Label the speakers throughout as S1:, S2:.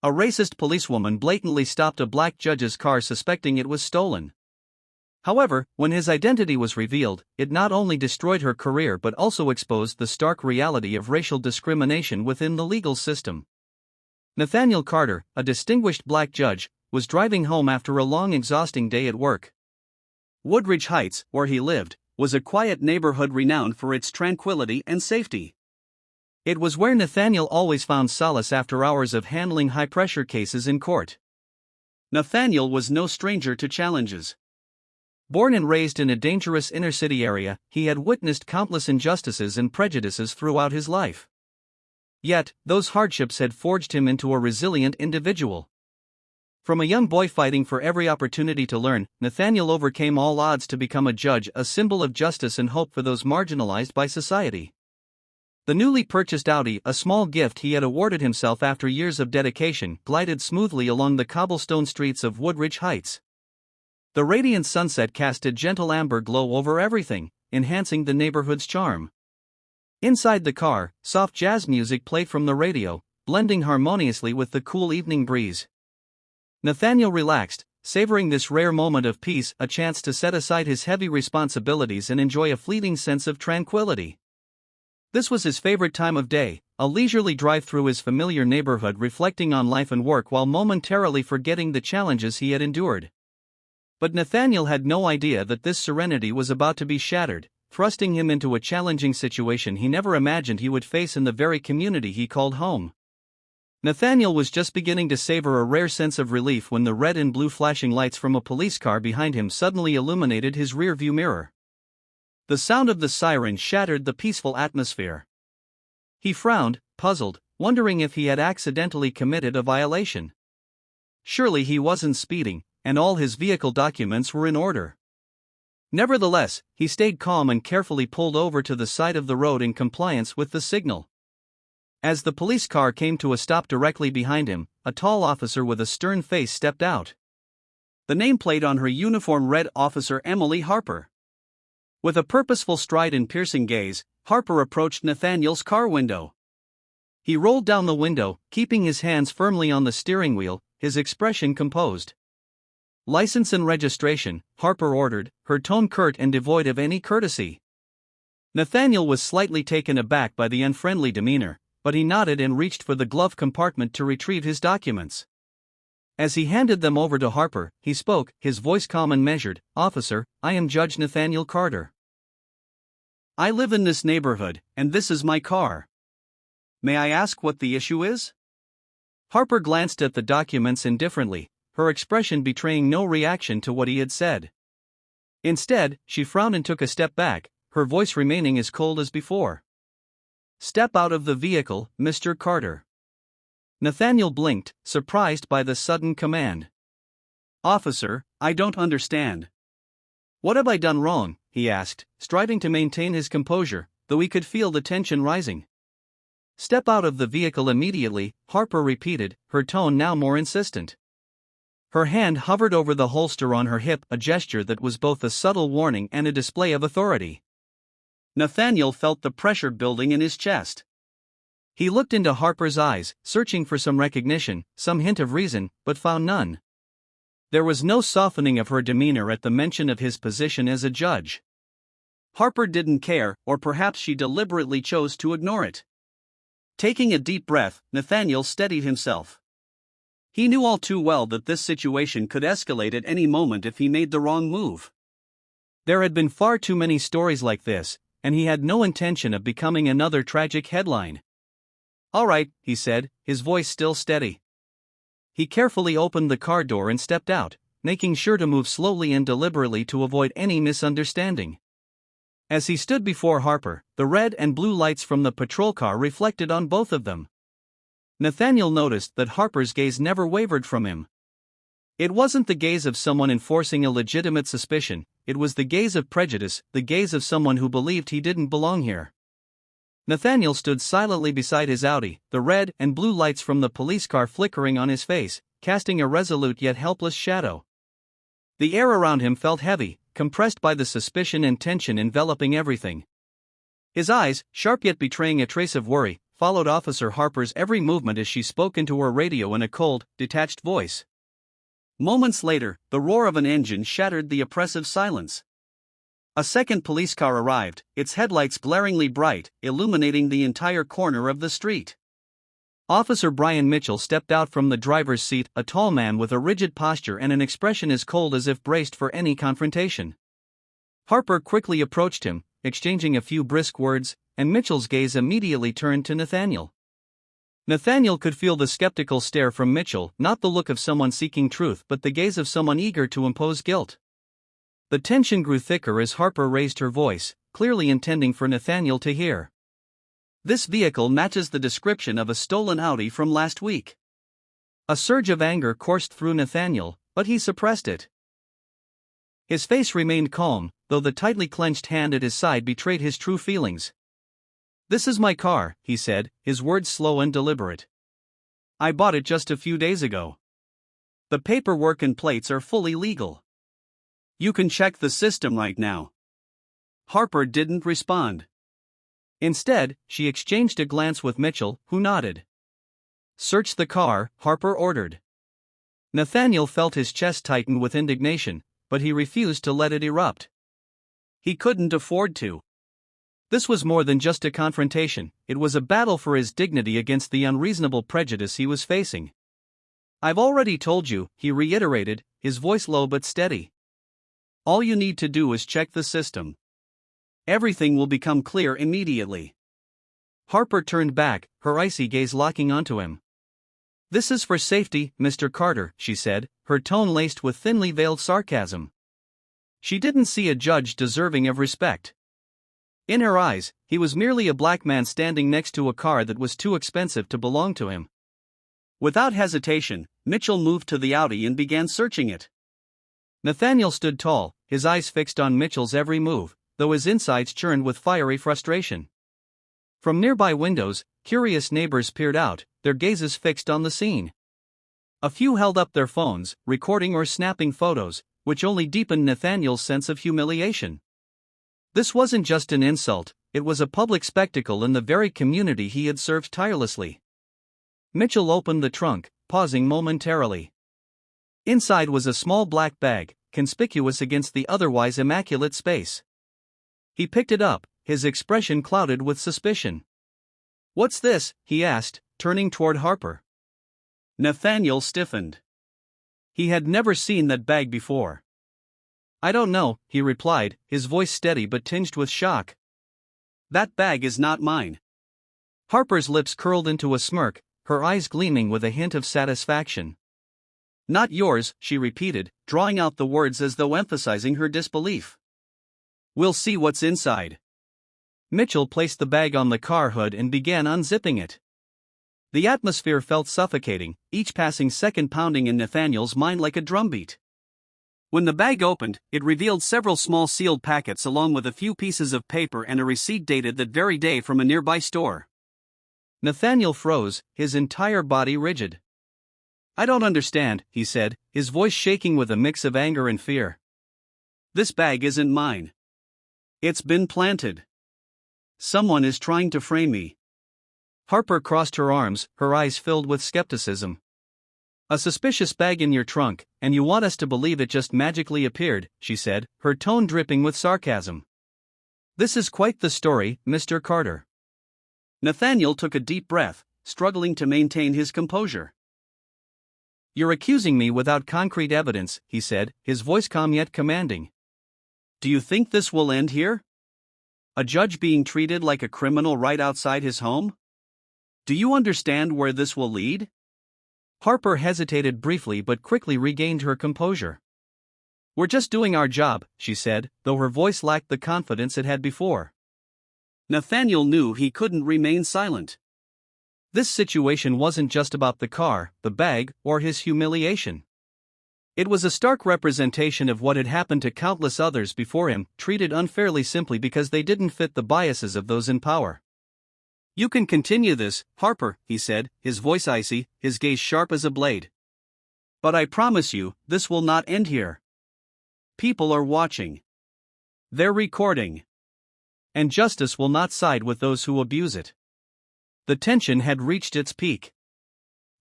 S1: A racist policewoman blatantly stopped a black judge's car suspecting it was stolen. However, when his identity was revealed, it not only destroyed her career but also exposed the stark reality of racial discrimination within the legal system. Nathaniel Carter, a distinguished black judge, was driving home after a long, exhausting day at work. Woodridge Heights, where he lived, was a quiet neighborhood renowned for its tranquility and safety. It was where Nathaniel always found solace after hours of handling high-pressure cases in court. Nathaniel was no stranger to challenges. Born and raised in a dangerous inner-city area, he had witnessed countless injustices and prejudices throughout his life. Yet, those hardships had forged him into a resilient individual. From a young boy fighting for every opportunity to learn, Nathaniel overcame all odds to become a judge, a symbol of justice and hope for those marginalized by society. The newly purchased Audi, a small gift he had awarded himself after years of dedication, glided smoothly along the cobblestone streets of Woodridge Heights. The radiant sunset cast a gentle amber glow over everything, enhancing the neighborhood's charm. Inside the car, soft jazz music played from the radio, blending harmoniously with the cool evening breeze. Nathaniel relaxed, savoring this rare moment of peace, a chance to set aside his heavy responsibilities and enjoy a fleeting sense of tranquility. This was his favorite time of day, a leisurely drive through his familiar neighborhood, reflecting on life and work while momentarily forgetting the challenges he had endured. But Nathaniel had no idea that this serenity was about to be shattered, thrusting him into a challenging situation he never imagined he would face in the very community he called home. Nathaniel was just beginning to savor a rare sense of relief when the red and blue flashing lights from a police car behind him suddenly illuminated his rearview mirror. The sound of the siren shattered the peaceful atmosphere. He frowned, puzzled, wondering if he had accidentally committed a violation. Surely he wasn't speeding, and all his vehicle documents were in order. Nevertheless, he stayed calm and carefully pulled over to the side of the road in compliance with the signal. As the police car came to a stop directly behind him, a tall officer with a stern face stepped out. The nameplate on her uniform read Officer Emily Harper. With a purposeful stride and piercing gaze, Harper approached Nathaniel's car window. He rolled down the window, keeping his hands firmly on the steering wheel, his expression composed. "License and registration," Harper ordered, her tone curt and devoid of any courtesy. Nathaniel was slightly taken aback by the unfriendly demeanor, but he nodded and reached for the glove compartment to retrieve his documents. As he handed them over to Harper, he spoke, his voice calm and measured. "Officer, I am Judge Nathaniel Carter. I live in this neighborhood, and this is my car. May I ask what the issue is?" Harper glanced at the documents indifferently, her expression betraying no reaction to what he had said. Instead, she frowned and took a step back, her voice remaining as cold as before. "Step out of the vehicle, Mr. Carter." Nathaniel blinked, surprised by the sudden command. "Officer, I don't understand. What have I done wrong?" he asked, striving to maintain his composure, though he could feel the tension rising. "Step out of the vehicle immediately," Harper repeated, her tone now more insistent. Her hand hovered over the holster on her hip, a gesture that was both a subtle warning and a display of authority. Nathaniel felt the pressure building in his chest. He looked into Harper's eyes, searching for some recognition, some hint of reason, but found none. There was no softening of her demeanor at the mention of his position as a judge. Harper didn't care, or perhaps she deliberately chose to ignore it. Taking a deep breath, Nathaniel steadied himself. He knew all too well that this situation could escalate at any moment if he made the wrong move. There had been far too many stories like this, and he had no intention of becoming another tragic headline. "All right," he said, his voice still steady. He carefully opened the car door and stepped out, making sure to move slowly and deliberately to avoid any misunderstanding. As he stood before Harper, the red and blue lights from the patrol car reflected on both of them. Nathaniel noticed that Harper's gaze never wavered from him. It wasn't the gaze of someone enforcing a legitimate suspicion, it was the gaze of prejudice, the gaze of someone who believed he didn't belong here. Nathaniel stood silently beside his Audi, the red and blue lights from the police car flickering on his face, casting a resolute yet helpless shadow. The air around him felt heavy, compressed by the suspicion and tension enveloping everything. His eyes, sharp yet betraying a trace of worry, followed Officer Harper's every movement as she spoke into her radio in a cold, detached voice. Moments later, the roar of an engine shattered the oppressive silence. A second police car arrived, its headlights glaringly bright, illuminating the entire corner of the street. Officer Brian Mitchell stepped out from the driver's seat, a tall man with a rigid posture and an expression as cold as if braced for any confrontation. Harper quickly approached him, exchanging a few brisk words, and Mitchell's gaze immediately turned to Nathaniel. Nathaniel could feel the skeptical stare from Mitchell, not the look of someone seeking truth but the gaze of someone eager to impose guilt. The tension grew thicker as Harper raised her voice, clearly intending for Nathaniel to hear. "This vehicle matches the description of a stolen Audi from last week." A surge of anger coursed through Nathaniel, but he suppressed it. His face remained calm, though the tightly clenched hand at his side betrayed his true feelings. "This is my car," he said, his words slow and deliberate. "I bought it just a few days ago. The paperwork and plates are fully legal. You can check the system right now." Harper didn't respond. Instead, she exchanged a glance with Mitchell, who nodded. "Search the car," Harper ordered. Nathaniel felt his chest tighten with indignation, but he refused to let it erupt. He couldn't afford to. This was more than just a confrontation, it was a battle for his dignity against the unreasonable prejudice he was facing. "I've already told you," he reiterated, his voice low but steady. "All you need to do is check the system. Everything will become clear immediately." Harper turned back, her icy gaze locking onto him. "This is for safety, Mr. Carter," she said, her tone laced with thinly veiled sarcasm. She didn't see a judge deserving of respect. In her eyes, he was merely a black man standing next to a car that was too expensive to belong to him. Without hesitation, Mitchell moved to the Audi and began searching it. Nathaniel stood tall, his eyes fixed on Mitchell's every move, though his insides churned with fiery frustration. From nearby windows, curious neighbors peered out, their gazes fixed on the scene. A few held up their phones, recording or snapping photos, which only deepened Nathaniel's sense of humiliation. This wasn't just an insult, it was a public spectacle in the very community he had served tirelessly. Mitchell opened the trunk, pausing momentarily. Inside was a small black bag, conspicuous against the otherwise immaculate space. He picked it up, his expression clouded with suspicion. "What's this?" he asked, turning toward Harper. Nathaniel stiffened. He had never seen that bag before. "I don't know," he replied, his voice steady but tinged with shock. "That bag is not mine." Harper's lips curled into a smirk, her eyes gleaming with a hint of satisfaction. "Not yours," she repeated, drawing out the words as though emphasizing her disbelief. "We'll see what's inside." Mitchell placed the bag on the car hood and began unzipping it. The atmosphere felt suffocating, each passing second pounding in Nathaniel's mind like a drumbeat. When the bag opened, it revealed several small sealed packets along with a few pieces of paper and a receipt dated that very day from a nearby store. Nathaniel froze, his entire body rigid. "I don't understand," he said, his voice shaking with a mix of anger and fear. "This bag isn't mine. It's been planted. Someone is trying to frame me." Harper crossed her arms, her eyes filled with skepticism. "A suspicious bag in your trunk, and you want us to believe it just magically appeared," she said, her tone dripping with sarcasm. "This is quite the story, Mr. Carter." Nathaniel took a deep breath, struggling to maintain his composure. "You're accusing me without concrete evidence," he said, his voice calm yet commanding. "Do you think this will end here? A judge being treated like a criminal right outside his home? Do you understand where this will lead?" Harper hesitated briefly but quickly regained her composure. "We're just doing our job," she said, though her voice lacked the confidence it had before. Nathaniel knew he couldn't remain silent. This situation wasn't just about the car, the bag, or his humiliation. It was a stark representation of what had happened to countless others before him, treated unfairly simply because they didn't fit the biases of those in power. "You can continue this, Harper," he said, his voice icy, his gaze sharp as a blade. "But I promise you, this will not end here. People are watching. They're recording. And justice will not side with those who abuse it." The tension had reached its peak.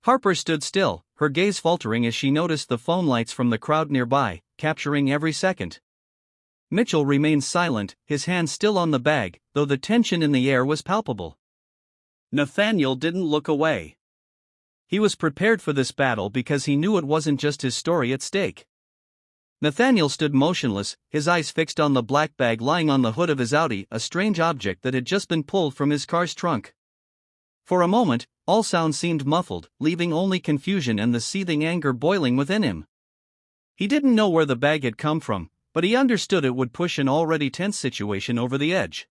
S1: Harper stood still, her gaze faltering as she noticed the phone lights from the crowd nearby, capturing every second. Mitchell remained silent, his hand still on the bag, though the tension in the air was palpable. Nathaniel didn't look away. He was prepared for this battle because he knew it wasn't just his story at stake. Nathaniel stood motionless, his eyes fixed on the black bag lying on the hood of his Audi, a strange object that had just been pulled from his car's trunk. For a moment, all sound seemed muffled, leaving only confusion and the seething anger boiling within him. He didn't know where the bag had come from, but he understood it would push an already tense situation over the edge.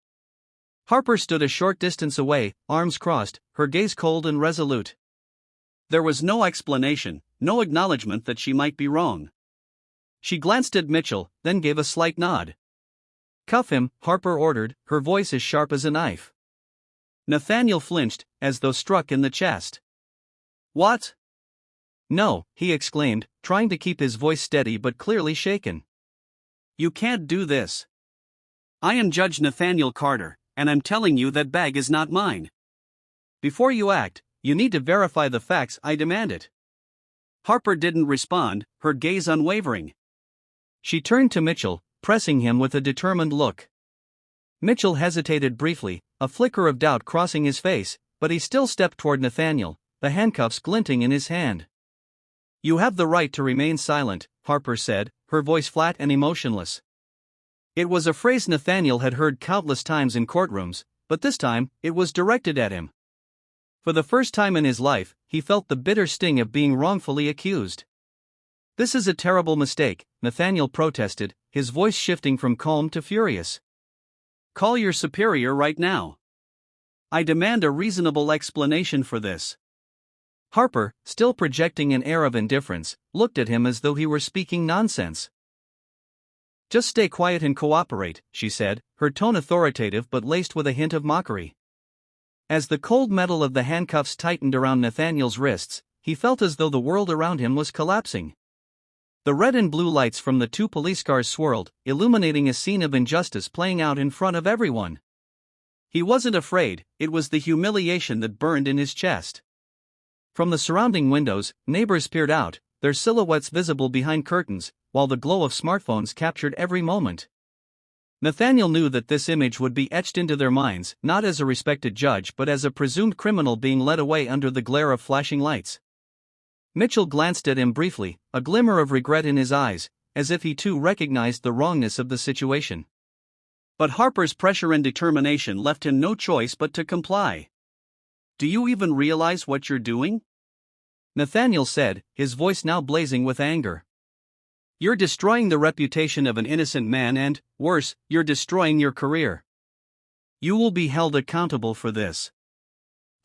S1: Harper stood a short distance away, arms crossed, her gaze cold and resolute. There was no explanation, no acknowledgement that she might be wrong. She glanced at Mitchell, then gave a slight nod. "Cuff him," Harper ordered, her voice as sharp as a knife. Nathaniel flinched, as though struck in the chest. "What?" "No," he exclaimed, trying to keep his voice steady but clearly shaken. "You can't do this. I am Judge Nathaniel Carter, and I'm telling you that bag is not mine. Before you act, you need to verify the facts. I demand it." Harper didn't respond, her gaze unwavering. She turned to Mitchell, pressing him with a determined look. Mitchell hesitated briefly, a flicker of doubt crossing his face, but he still stepped toward Nathaniel, the handcuffs glinting in his hand. "You have the right to remain silent," Harper said, her voice flat and emotionless. It was a phrase Nathaniel had heard countless times in courtrooms, but this time, it was directed at him. For the first time in his life, he felt the bitter sting of being wrongfully accused. "This is a terrible mistake," Nathaniel protested, his voice shifting from calm to furious. "Call your superior right now. I demand a reasonable explanation for this." Harper, still projecting an air of indifference, looked at him as though he were speaking nonsense. "Just stay quiet and cooperate," she said, her tone authoritative but laced with a hint of mockery. As the cold metal of the handcuffs tightened around Nathaniel's wrists, he felt as though the world around him was collapsing. The red and blue lights from the two police cars swirled, illuminating a scene of injustice playing out in front of everyone. He wasn't afraid, it was the humiliation that burned in his chest. From the surrounding windows, neighbors peered out, their silhouettes visible behind curtains, while the glow of smartphones captured every moment. Nathaniel knew that this image would be etched into their minds, not as a respected judge but as a presumed criminal being led away under the glare of flashing lights. Mitchell glanced at him briefly, a glimmer of regret in his eyes, as if he too recognized the wrongness of the situation. But Harper's pressure and determination left him no choice but to comply. "Do you even realize what you're doing?" Nathaniel said, his voice now blazing with anger. "You're destroying the reputation of an innocent man and, worse, you're destroying your career. You will be held accountable for this."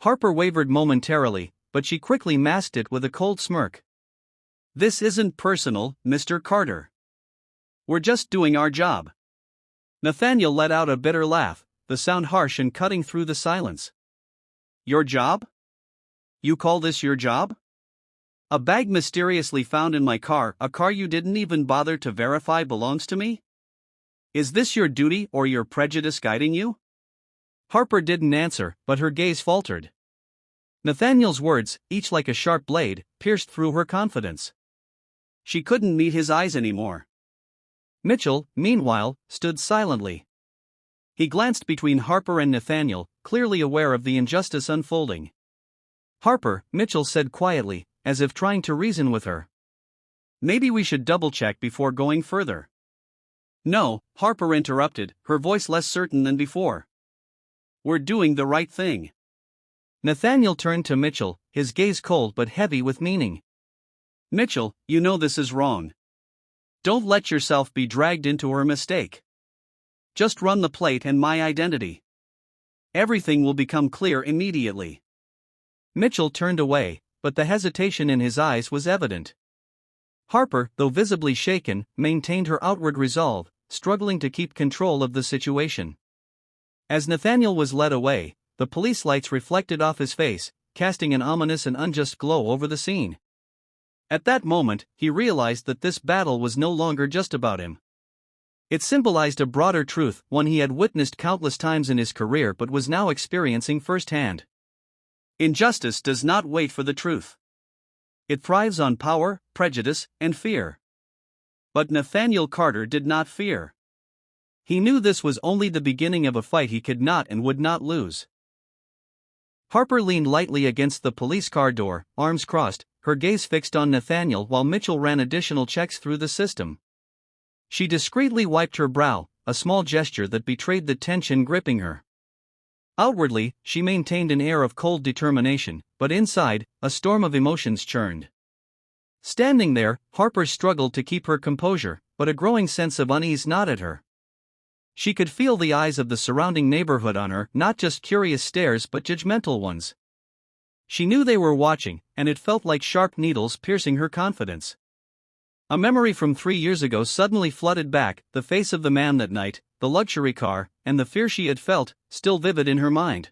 S1: Harper wavered momentarily, but she quickly masked it with a cold smirk. "This isn't personal, Mr. Carter. We're just doing our job." Nathaniel let out a bitter laugh, the sound harsh and cutting through the silence. "Your job? You call this your job? A bag mysteriously found in my car, a car you didn't even bother to verify belongs to me? Is this your duty or your prejudice guiding you?" Harper didn't answer, but her gaze faltered. Nathaniel's words, each like a sharp blade, pierced through her confidence. She couldn't meet his eyes anymore. Mitchell, meanwhile, stood silently. He glanced between Harper and Nathaniel, clearly aware of the injustice unfolding. "Harper," Mitchell said quietly, as if trying to reason with her. "Maybe we should double-check before going further." "No," Harper interrupted, her voice less certain than before. "We're doing the right thing." Nathaniel turned to Mitchell, his gaze cold but heavy with meaning. "Mitchell, you know this is wrong. Don't let yourself be dragged into her mistake. Just run the plate and my identity. Everything will become clear immediately." Mitchell turned away, but the hesitation in his eyes was evident. Harper, though visibly shaken, maintained her outward resolve, struggling to keep control of the situation. As Nathaniel was led away, the police lights reflected off his face, casting an ominous and unjust glow over the scene. At that moment, he realized that this battle was no longer just about him. It symbolized a broader truth, one he had witnessed countless times in his career but was now experiencing firsthand. Injustice does not wait for the truth. It thrives on power, prejudice, and fear. But Nathaniel Carter did not fear. He knew this was only the beginning of a fight he could not and would not lose. Harper leaned lightly against the police car door, arms crossed, her gaze fixed on Nathaniel while Mitchell ran additional checks through the system. She discreetly wiped her brow, a small gesture that betrayed the tension gripping her. Outwardly, she maintained an air of cold determination, but inside, a storm of emotions churned. Standing there, Harper struggled to keep her composure, but a growing sense of unease gnawed at her. She could feel the eyes of the surrounding neighborhood on her, not just curious stares but judgmental ones. She knew they were watching, and it felt like sharp needles piercing her confidence. A memory from 3 years ago suddenly flooded back, the face of the man that night, the luxury car, and the fear she had felt, still vivid in her mind.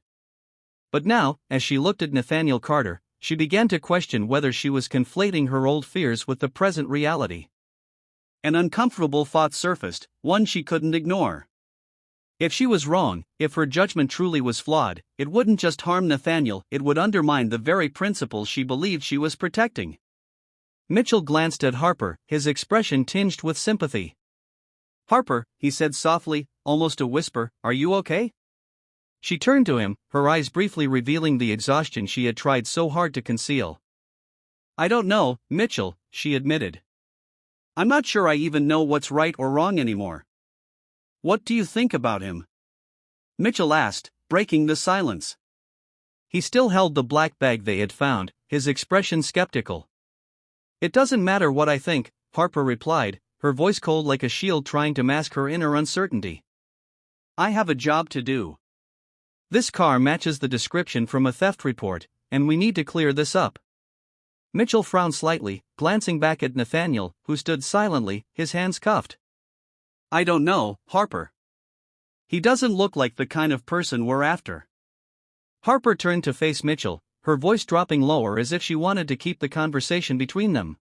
S1: But now, as she looked at Nathaniel Carter, she began to question whether she was conflating her old fears with the present reality. An uncomfortable thought surfaced, one she couldn't ignore. If she was wrong, if her judgment truly was flawed, it wouldn't just harm Nathaniel, it would undermine the very principles she believed she was protecting. Mitchell glanced at Harper, his expression tinged with sympathy. "Harper," he said softly, almost a whisper, "are you okay?" She turned to him, her eyes briefly revealing the exhaustion she had tried so hard to conceal. "I don't know, Mitchell," she admitted. "I'm not sure I even know what's right or wrong anymore." "What do you think about him?" Mitchell asked, breaking the silence. He still held the black bag they had found, his expression skeptical. "It doesn't matter what I think," Harper replied, her voice cold like a shield trying to mask her inner uncertainty. "I have a job to do. This car matches the description from a theft report, and we need to clear this up." Mitchell frowned slightly, glancing back at Nathaniel, who stood silently, his hands cuffed. "I don't know, Harper. He doesn't look like the kind of person we're after." Harper turned to face Mitchell, her voice dropping lower as if she wanted to keep the conversation between them.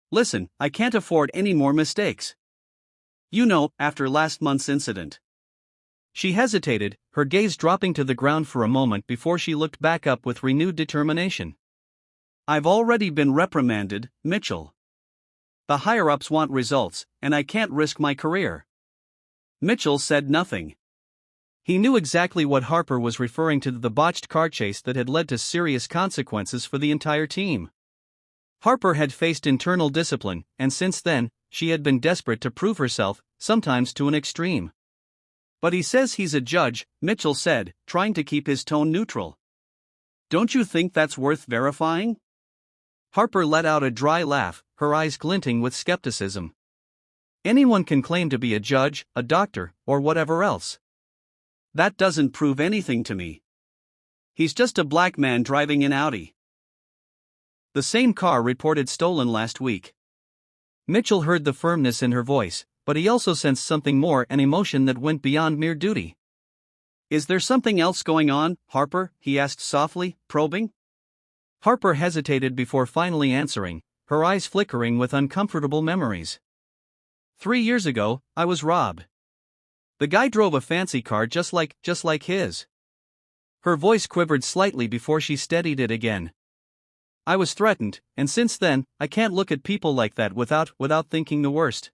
S1: "Listen, I can't afford any more mistakes. You know, after last month's incident." She hesitated, her gaze dropping to the ground for a moment before she looked back up with renewed determination. "I've already been reprimanded, Mitchell. The higher-ups want results, and I can't risk my career." Mitchell said nothing. He knew exactly what Harper was referring to, the botched car chase that had led to serious consequences for the entire team. Harper had faced internal discipline, and since then, she had been desperate to prove herself, sometimes to an extreme. "But he says he's a judge," Mitchell said, trying to keep his tone neutral. "Don't you think that's worth verifying?" Harper let out a dry laugh, her eyes glinting with skepticism. "Anyone can claim to be a judge, a doctor, or whatever else. That doesn't prove anything to me. He's just a black man driving an Audi." The same car reported stolen last week. Mitchell heard the firmness in her voice, but he also sensed something more, an emotion that went beyond mere duty. "Is there something else going on, Harper?" he asked softly, probing. Harper hesitated before finally answering, her eyes flickering with uncomfortable memories. 3 years ago, I was robbed. The guy drove a fancy car just like his." Her voice quivered slightly before she steadied it again. "I was threatened, and since then, I can't look at people like that without thinking the worst."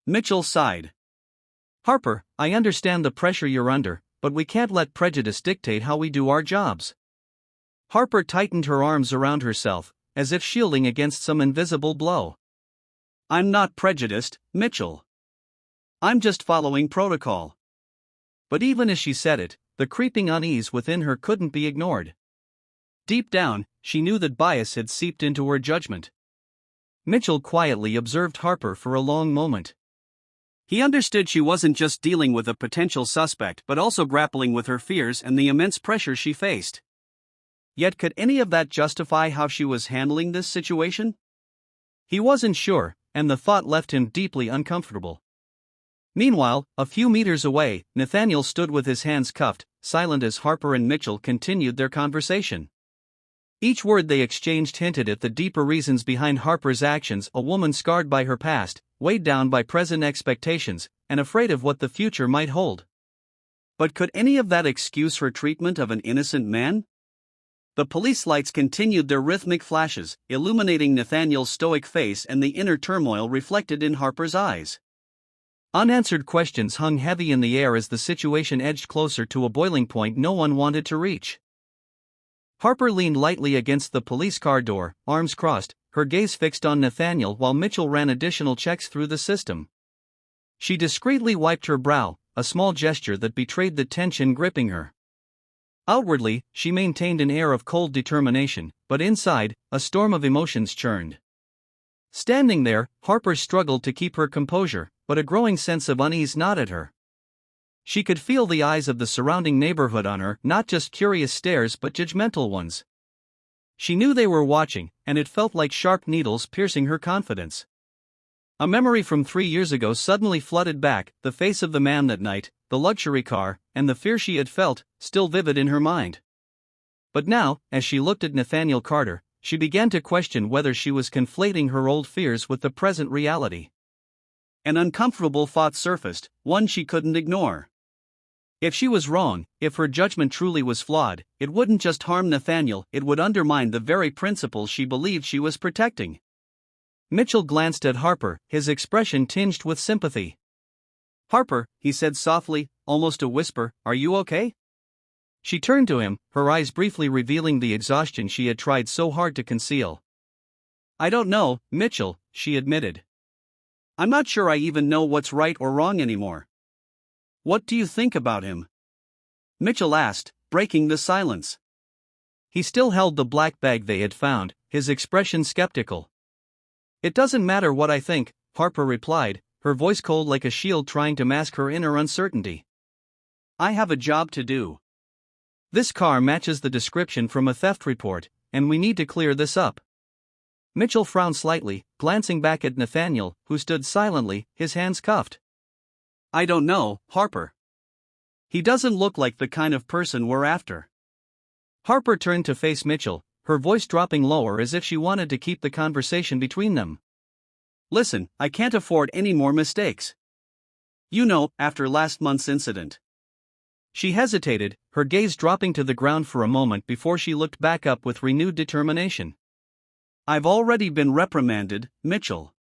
S1: Mitchell sighed. "Harper, I understand the pressure you're under, but we can't let prejudice dictate how we do our jobs." Harper tightened her arms around herself, as if shielding against some invisible blow. "I'm not prejudiced, Mitchell. I'm just following protocol." But even as she said it, the creeping unease within her couldn't be ignored. Deep down, she knew that bias had seeped into her judgment. Mitchell quietly observed Harper for a long moment. He understood she wasn't just dealing with a potential suspect but also grappling with her fears and the immense pressure she faced. Yet could any of that justify how she was handling this situation? He wasn't sure, and the thought left him deeply uncomfortable. Meanwhile, a few meters away, Nathaniel stood with his hands cuffed, silent as Harper and Mitchell continued their conversation. Each word they exchanged hinted at the deeper reasons behind Harper's actions, a woman scarred by her past, weighed down by present expectations, and afraid of what the future might hold. But could any of that excuse her treatment of an innocent man? The police lights continued their rhythmic flashes, illuminating Nathaniel's stoic face and the inner turmoil reflected in Harper's eyes. Unanswered questions hung heavy in the air as the situation edged closer to a boiling point no one wanted to reach. Harper leaned lightly against the police car door, arms crossed, her gaze fixed on Nathaniel while Mitchell ran additional checks through the system. She discreetly wiped her brow, a small gesture that betrayed the tension gripping her. Outwardly, she maintained an air of cold determination, but inside, a storm of emotions churned. Standing there, Harper struggled to keep her composure, but a growing sense of unease gnawed at her. She could feel the eyes of the surrounding neighborhood on her, not just curious stares but judgmental ones. She knew they were watching, and it felt like sharp needles piercing her confidence. A memory from 3 years ago suddenly flooded back, the face of the man that night, the luxury car, and the fear she had felt, still vivid in her mind. But now, as she looked at Nathaniel Carter, she began to question whether she was conflating her old fears with the present reality. An uncomfortable thought surfaced, one she couldn't ignore. If she was wrong, if her judgment truly was flawed, it wouldn't just harm Nathaniel, it would undermine the very principles she believed she was protecting. Mitchell glanced at Harper, his expression tinged with sympathy. "Harper," he said softly, almost a whisper, "are you okay?" She turned to him, her eyes briefly revealing the exhaustion she had tried so hard to conceal. "I don't know, Mitchell," she admitted. "I'm not sure I even know what's right or wrong anymore." "What do you think about him?" Mitchell asked, breaking the silence. He still held the black bag they had found, his expression skeptical. "It doesn't matter what I think," Harper replied, her voice cold like a shield trying to mask her inner uncertainty. "I have a job to do. This car matches the description from a theft report, and we need to clear this up." Mitchell frowned slightly, glancing back at Nathaniel, who stood silently, his hands cuffed. "I don't know, Harper. He doesn't look like the kind of person we're after." Harper turned to face Mitchell, her voice dropping lower as if she wanted to keep the conversation between them. "Listen, I can't afford any more mistakes. You know, after last month's incident." She hesitated, her gaze dropping to the ground for a moment before she looked back up with renewed determination. "I've already been reprimanded, Mitchell.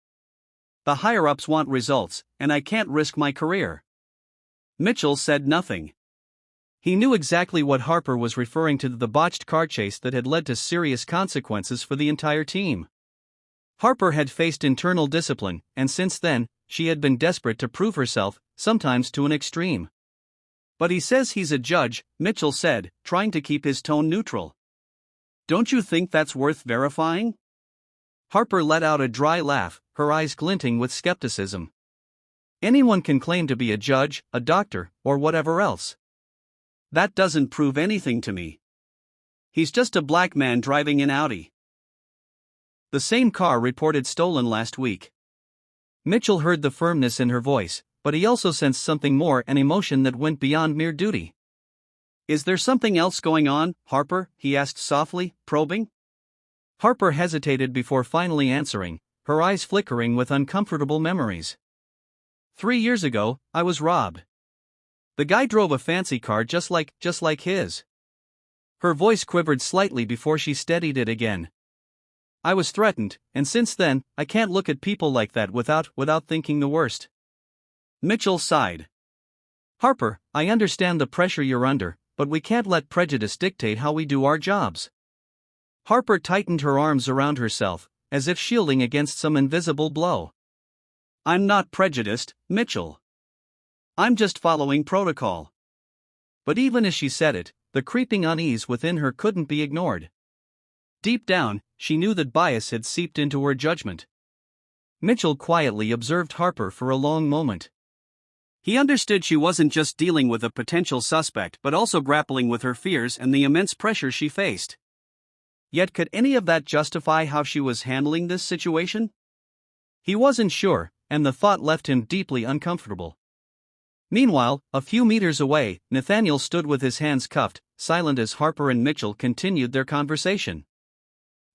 S1: The higher-ups want results, and I can't risk my career." Mitchell said nothing. He knew exactly what Harper was referring to, the botched car chase that had led to serious consequences for the entire team. Harper had faced internal discipline, and since then, she had been desperate to prove herself, sometimes to an extreme. "But he says he's a judge," Mitchell said, trying to keep his tone neutral. "Don't you think that's worth verifying?" Harper let out a dry laugh, her eyes glinting with skepticism. "Anyone can claim to be a judge, a doctor, or whatever else. That doesn't prove anything to me. He's just a black man driving an Audi." The same car reported stolen last week. Mitchell heard the firmness in her voice, but he also sensed something more, an emotion that went beyond mere duty. "Is there something else going on, Harper?" he asked softly, probing. Harper hesitated before finally answering, her eyes flickering with uncomfortable memories. 3 years ago, I was robbed. The guy drove a fancy car just like his." Her voice quivered slightly before she steadied it again. "I was threatened, and since then, I can't look at people like that without thinking the worst." Mitchell sighed. "Harper, I understand the pressure you're under, but we can't let prejudice dictate how we do our jobs." Harper tightened her arms around herself, as if shielding against some invisible blow. "I'm not prejudiced, Mitchell. I'm just following protocol." But even as she said it, the creeping unease within her couldn't be ignored. Deep down, she knew that bias had seeped into her judgment. Mitchell quietly observed Harper for a long moment. He understood she wasn't just dealing with a potential suspect but also grappling with her fears and the immense pressure she faced. Yet could any of that justify how she was handling this situation? He wasn't sure, and the thought left him deeply uncomfortable. Meanwhile, a few meters away, Nathaniel stood with his hands cuffed, silent as Harper and Mitchell continued their conversation.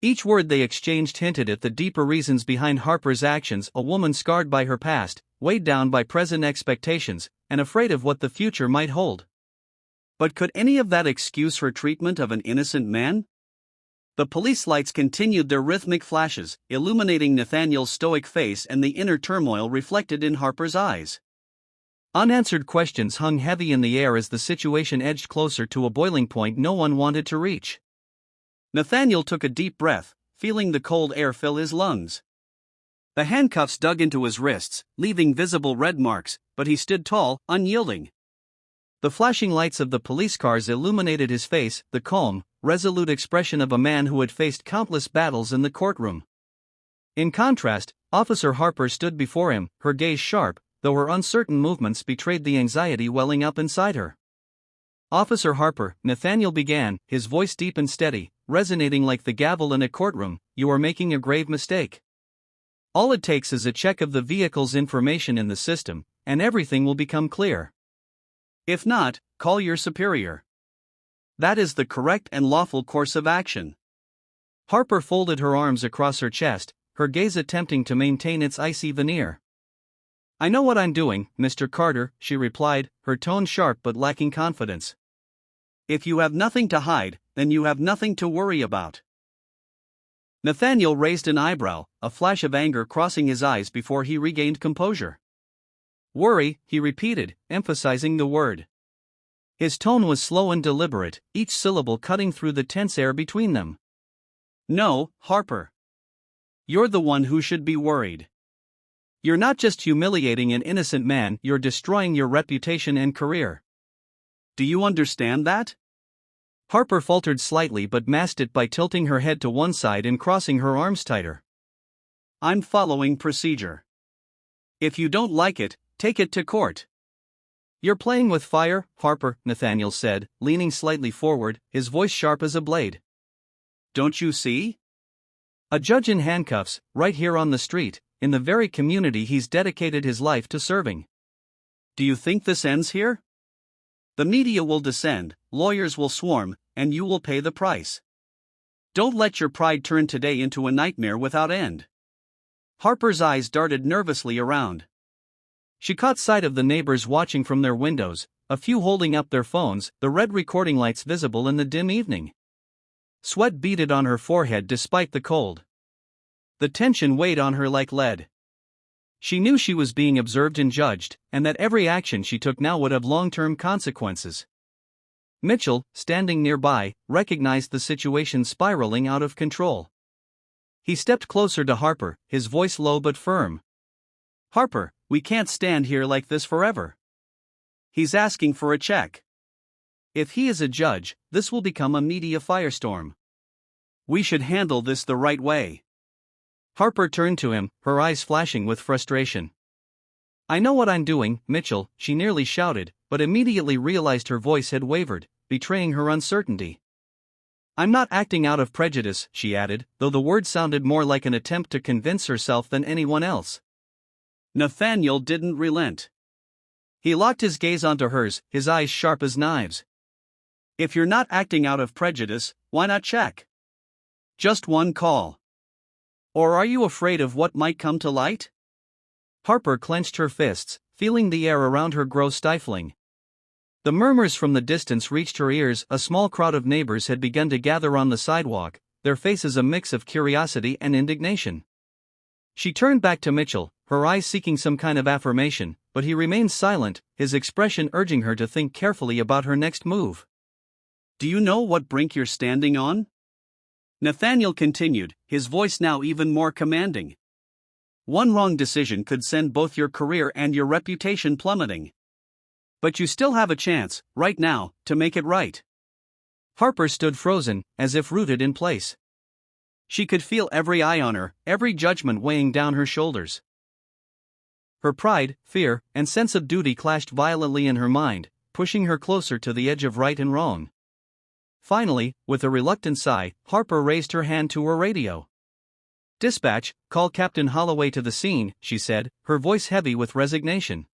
S1: Each word they exchanged hinted at the deeper reasons behind Harper's actions, a woman scarred by her past, weighed down by present expectations, and afraid of what the future might hold. But could any of that excuse her treatment of an innocent man? The police lights continued their rhythmic flashes, illuminating Nathaniel's stoic face and the inner turmoil reflected in Harper's eyes. Unanswered questions hung heavy in the air as the situation edged closer to a boiling point no one wanted to reach. Nathaniel took a deep breath, feeling the cold air fill his lungs. The handcuffs dug into his wrists, leaving visible red marks, but he stood tall, unyielding. The flashing lights of the police cars illuminated his face, the calm, resolute expression of a man who had faced countless battles in the courtroom. In contrast, Officer Harper stood before him, her gaze sharp, though her uncertain movements betrayed the anxiety welling up inside her. "Officer Harper," Nathaniel began, his voice deep and steady, resonating like the gavel in a courtroom, "you are making a grave mistake. All it takes is a check of the vehicle's information in the system, and everything will become clear. If not, call your superior. That is the correct and lawful course of action." Harper folded her arms across her chest, her gaze attempting to maintain its icy veneer. "I know what I'm doing, Mr. Carter," she replied, her tone sharp but lacking confidence. "If you have nothing to hide, then you have nothing to worry about." Nathaniel raised an eyebrow, a flash of anger crossing his eyes before he regained composure. "Worry," he repeated, emphasizing the word. His tone was slow and deliberate, each syllable cutting through the tense air between them. "No, Harper. You're the one who should be worried. You're not just humiliating an innocent man, you're destroying your reputation and career. Do you understand that?" Harper faltered slightly but masked it by tilting her head to one side and crossing her arms tighter. "I'm following procedure. If you don't like it, take it to court." "You're playing with fire, Harper," Nathaniel said, leaning slightly forward, his voice sharp as a blade. "Don't you see? A judge in handcuffs, right here on the street, in the very community he's dedicated his life to serving. Do you think this ends here? The media will descend, lawyers will swarm, and you will pay the price. Don't let your pride turn today into a nightmare without end." Harper's eyes darted nervously around. She caught sight of the neighbors watching from their windows, a few holding up their phones, the red recording lights visible in the dim evening. Sweat beaded on her forehead despite the cold. The tension weighed on her like lead. She knew she was being observed and judged, and that every action she took now would have long-term consequences. Mitchell, standing nearby, recognized the situation spiraling out of control. He stepped closer to Harper, his voice low but firm. "Harper, we can't stand here like this forever. He's asking for a check. If he is a judge, this will become a media firestorm. We should handle this the right way." Harper turned to him, her eyes flashing with frustration. "I know what I'm doing, Mitchell," she nearly shouted, but immediately realized her voice had wavered, betraying her uncertainty. "I'm not acting out of prejudice," she added, though the word sounded more like an attempt to convince herself than anyone else. Nathaniel didn't relent. He locked his gaze onto hers, his eyes sharp as knives. "If you're not acting out of prejudice, why not check? Just one call. Or are you afraid of what might come to light?" Harper clenched her fists, feeling the air around her grow stifling. The murmurs from the distance reached her ears. A small crowd of neighbors had begun to gather on the sidewalk, their faces a mix of curiosity and indignation. She turned back to Mitchell, her eyes seeking some kind of affirmation, but he remained silent, his expression urging her to think carefully about her next move. "Do you know what brink you're standing on?" Nathaniel continued, his voice now even more commanding. "One wrong decision could send both your career and your reputation plummeting. But you still have a chance, right now, to make it right." Harper stood frozen, as if rooted in place. She could feel every eye on her, every judgment weighing down her shoulders. Her pride, fear, and sense of duty clashed violently in her mind, pushing her closer to the edge of right and wrong. Finally, with a reluctant sigh, Harper raised her hand to her radio. "Dispatch, call Captain Holloway to the scene," she said, her voice heavy with resignation.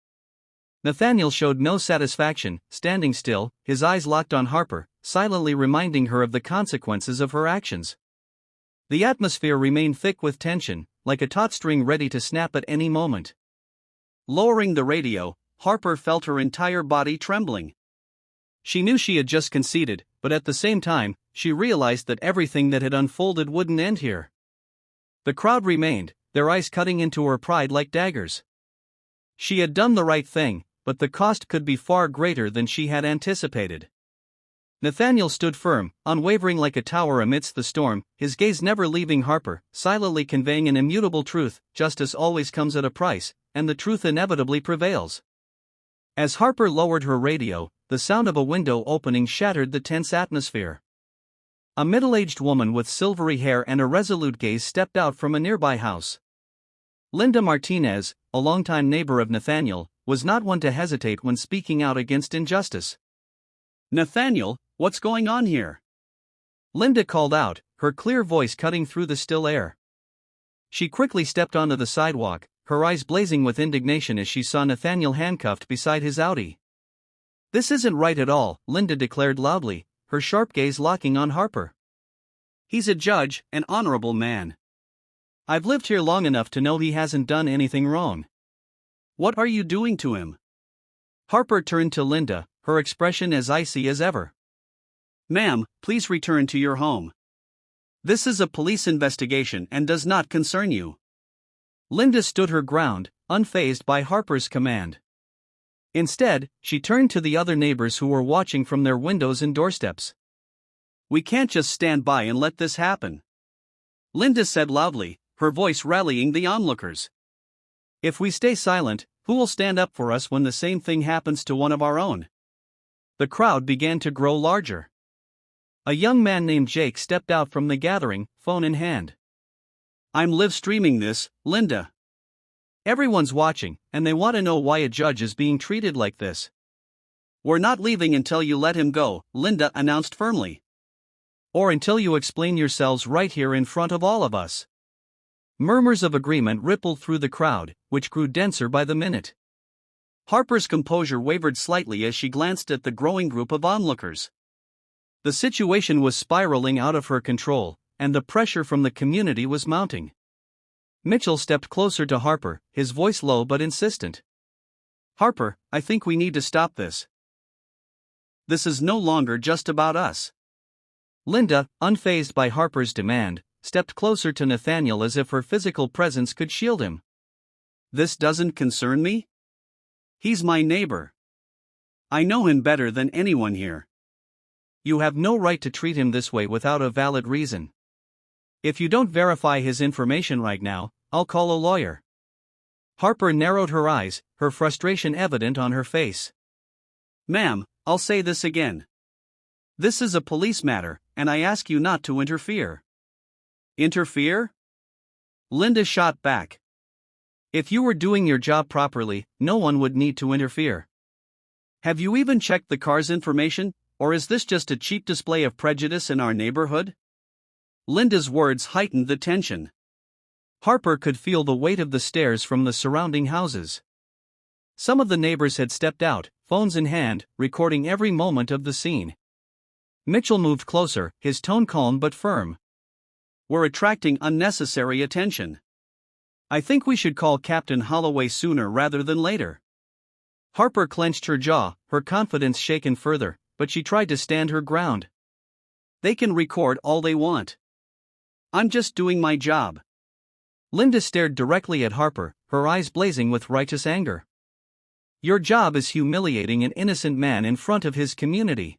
S1: Nathaniel showed no satisfaction, standing still, his eyes locked on Harper, silently reminding her of the consequences of her actions. The atmosphere remained thick with tension, like a taut string ready to snap at any moment. Lowering the radio, Harper felt her entire body trembling. She knew she had just conceded, but at the same time, she realized that everything that had unfolded wouldn't end here. The crowd remained, their eyes cutting into her pride like daggers. She had done the right thing, but the cost could be far greater than she had anticipated. Nathaniel stood firm, unwavering like a tower amidst the storm, his gaze never leaving Harper, silently conveying an immutable truth: justice always comes at a price, and the truth inevitably prevails. As Harper lowered her radio, the sound of a window opening shattered the tense atmosphere. A middle-aged woman with silvery hair and a resolute gaze stepped out from a nearby house. Linda Martinez, a longtime neighbor of Nathaniel, was not one to hesitate when speaking out against injustice. "Nathaniel, what's going on here?" Linda called out, her clear voice cutting through the still air. She quickly stepped onto the sidewalk, her eyes blazing with indignation as she saw Nathaniel handcuffed beside his Audi. "This isn't right at all," Linda declared loudly, her sharp gaze locking on Harper. "He's a judge, an honorable man. I've lived here long enough to know he hasn't done anything wrong. What are you doing to him?" Harper turned to Linda, her expression as icy as ever. "Ma'am, please return to your home. This is a police investigation and does not concern you." Linda stood her ground, unfazed by Harper's command. Instead, she turned to the other neighbors who were watching from their windows and doorsteps. "We can't just stand by and let this happen," Linda said loudly, her voice rallying the onlookers. "If we stay silent, who will stand up for us when the same thing happens to one of our own?" The crowd began to grow larger. A young man named Jake stepped out from the gathering, phone in hand. "I'm live streaming this, Linda. Everyone's watching, and they want to know why a judge is being treated like this." "We're not leaving until you let him go," Linda announced firmly. "Or until you explain yourselves right here in front of all of us." Murmurs of agreement rippled through the crowd, which grew denser by the minute. Harper's composure wavered slightly as she glanced at the growing group of onlookers. The situation was spiraling out of her control, and the pressure from the community was mounting. Mitchell stepped closer to Harper, his voice low but insistent. "Harper, I think we need to stop this. This is no longer just about us." Linda, unfazed by Harper's demand, stepped closer to Nathaniel as if her physical presence could shield him. "This doesn't concern me? He's my neighbor. I know him better than anyone here. You have no right to treat him this way without a valid reason. If you don't verify his information right now, I'll call a lawyer." Harper narrowed her eyes, her frustration evident on her face. "Ma'am, I'll say this again. This is a police matter, and I ask you not to interfere." "Interfere?" Linda shot back. "If you were doing your job properly, no one would need to interfere. Have you even checked the car's information, or is this just a cheap display of prejudice in our neighborhood?" Linda's words heightened the tension. Harper could feel the weight of the stares from the surrounding houses. Some of the neighbors had stepped out, phones in hand, recording every moment of the scene. Mitchell moved closer, his tone calm but firm. "We're attracting unnecessary attention. I think we should call Captain Holloway sooner rather than later." Harper clenched her jaw, her confidence shaken further, but she tried to stand her ground. "They can record all they want. I'm just doing my job." Linda stared directly at Harper, her eyes blazing with righteous anger. "Your job is humiliating an innocent man in front of his community.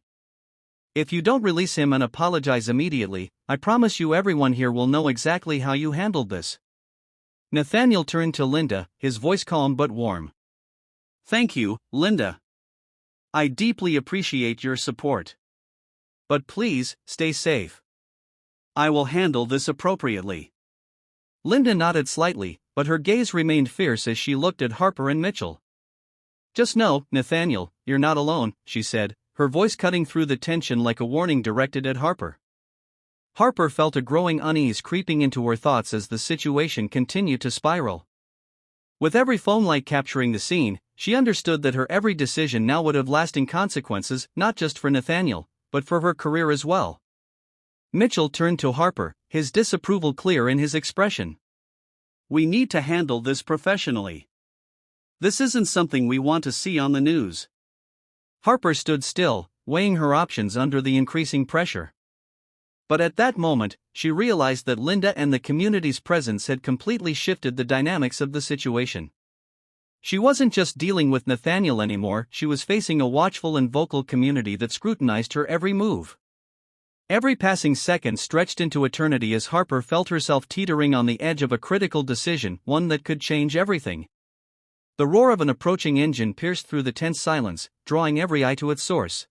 S1: If you don't release him and apologize immediately, I promise you everyone here will know exactly how you handled this." Nathaniel turned to Linda, his voice calm but warm. "Thank you, Linda. I deeply appreciate your support. But please, stay safe. I will handle this appropriately." Linda nodded slightly, but her gaze remained fierce as she looked at Harper and Mitchell. "Just know, Nathaniel, you're not alone," she said, her voice cutting through the tension like a warning directed at Harper. Harper felt a growing unease creeping into her thoughts as the situation continued to spiral. With every phone light capturing the scene, she understood that her every decision now would have lasting consequences, not just for Nathaniel, but for her career as well. Mitchell turned to Harper, his disapproval clear in his expression. "We need to handle this professionally. This isn't something we want to see on the news." Harper stood still, weighing her options under the increasing pressure. But at that moment, she realized that Linda and the community's presence had completely shifted the dynamics of the situation. She wasn't just dealing with Nathaniel anymore, she was facing a watchful and vocal community that scrutinized her every move. Every passing second stretched into eternity as Harper felt herself teetering on the edge of a critical decision, one that could change everything. The roar of an approaching engine pierced through the tense silence, drawing every eye to its source.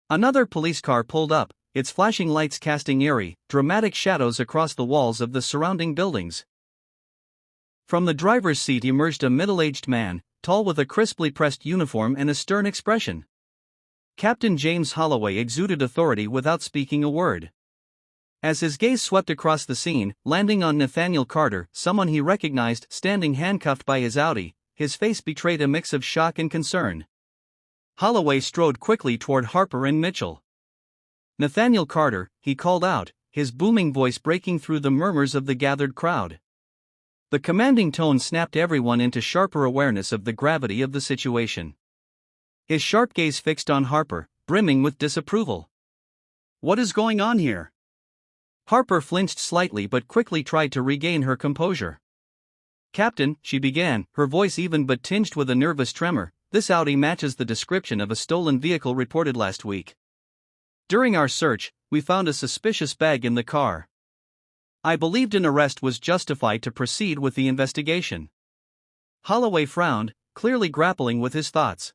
S1: Another police car pulled up, its flashing lights casting eerie, dramatic shadows across the walls of the surrounding buildings. From the driver's seat emerged a middle-aged man, tall with a crisply pressed uniform and a stern expression. Captain James Holloway exuded authority without speaking a word. As his gaze swept across the scene, landing on Nathaniel Carter, someone he recognized standing handcuffed by his Audi, his face betrayed a mix of shock and concern. Holloway strode quickly toward Harper and Mitchell. "Nathaniel Carter," he called out, his booming voice breaking through the murmurs of the gathered crowd. The commanding tone snapped everyone into sharper awareness of the gravity of the situation. His sharp gaze fixed on Harper, brimming with disapproval. "What is going on here?" Harper flinched slightly but quickly tried to regain her composure. "Captain," she began, her voice even but tinged with a nervous tremor, "this Audi matches the description of a stolen vehicle reported last week. During our search, we found a suspicious bag in the car. I believed an arrest was justified to proceed with the investigation." Holloway frowned, clearly grappling with his thoughts.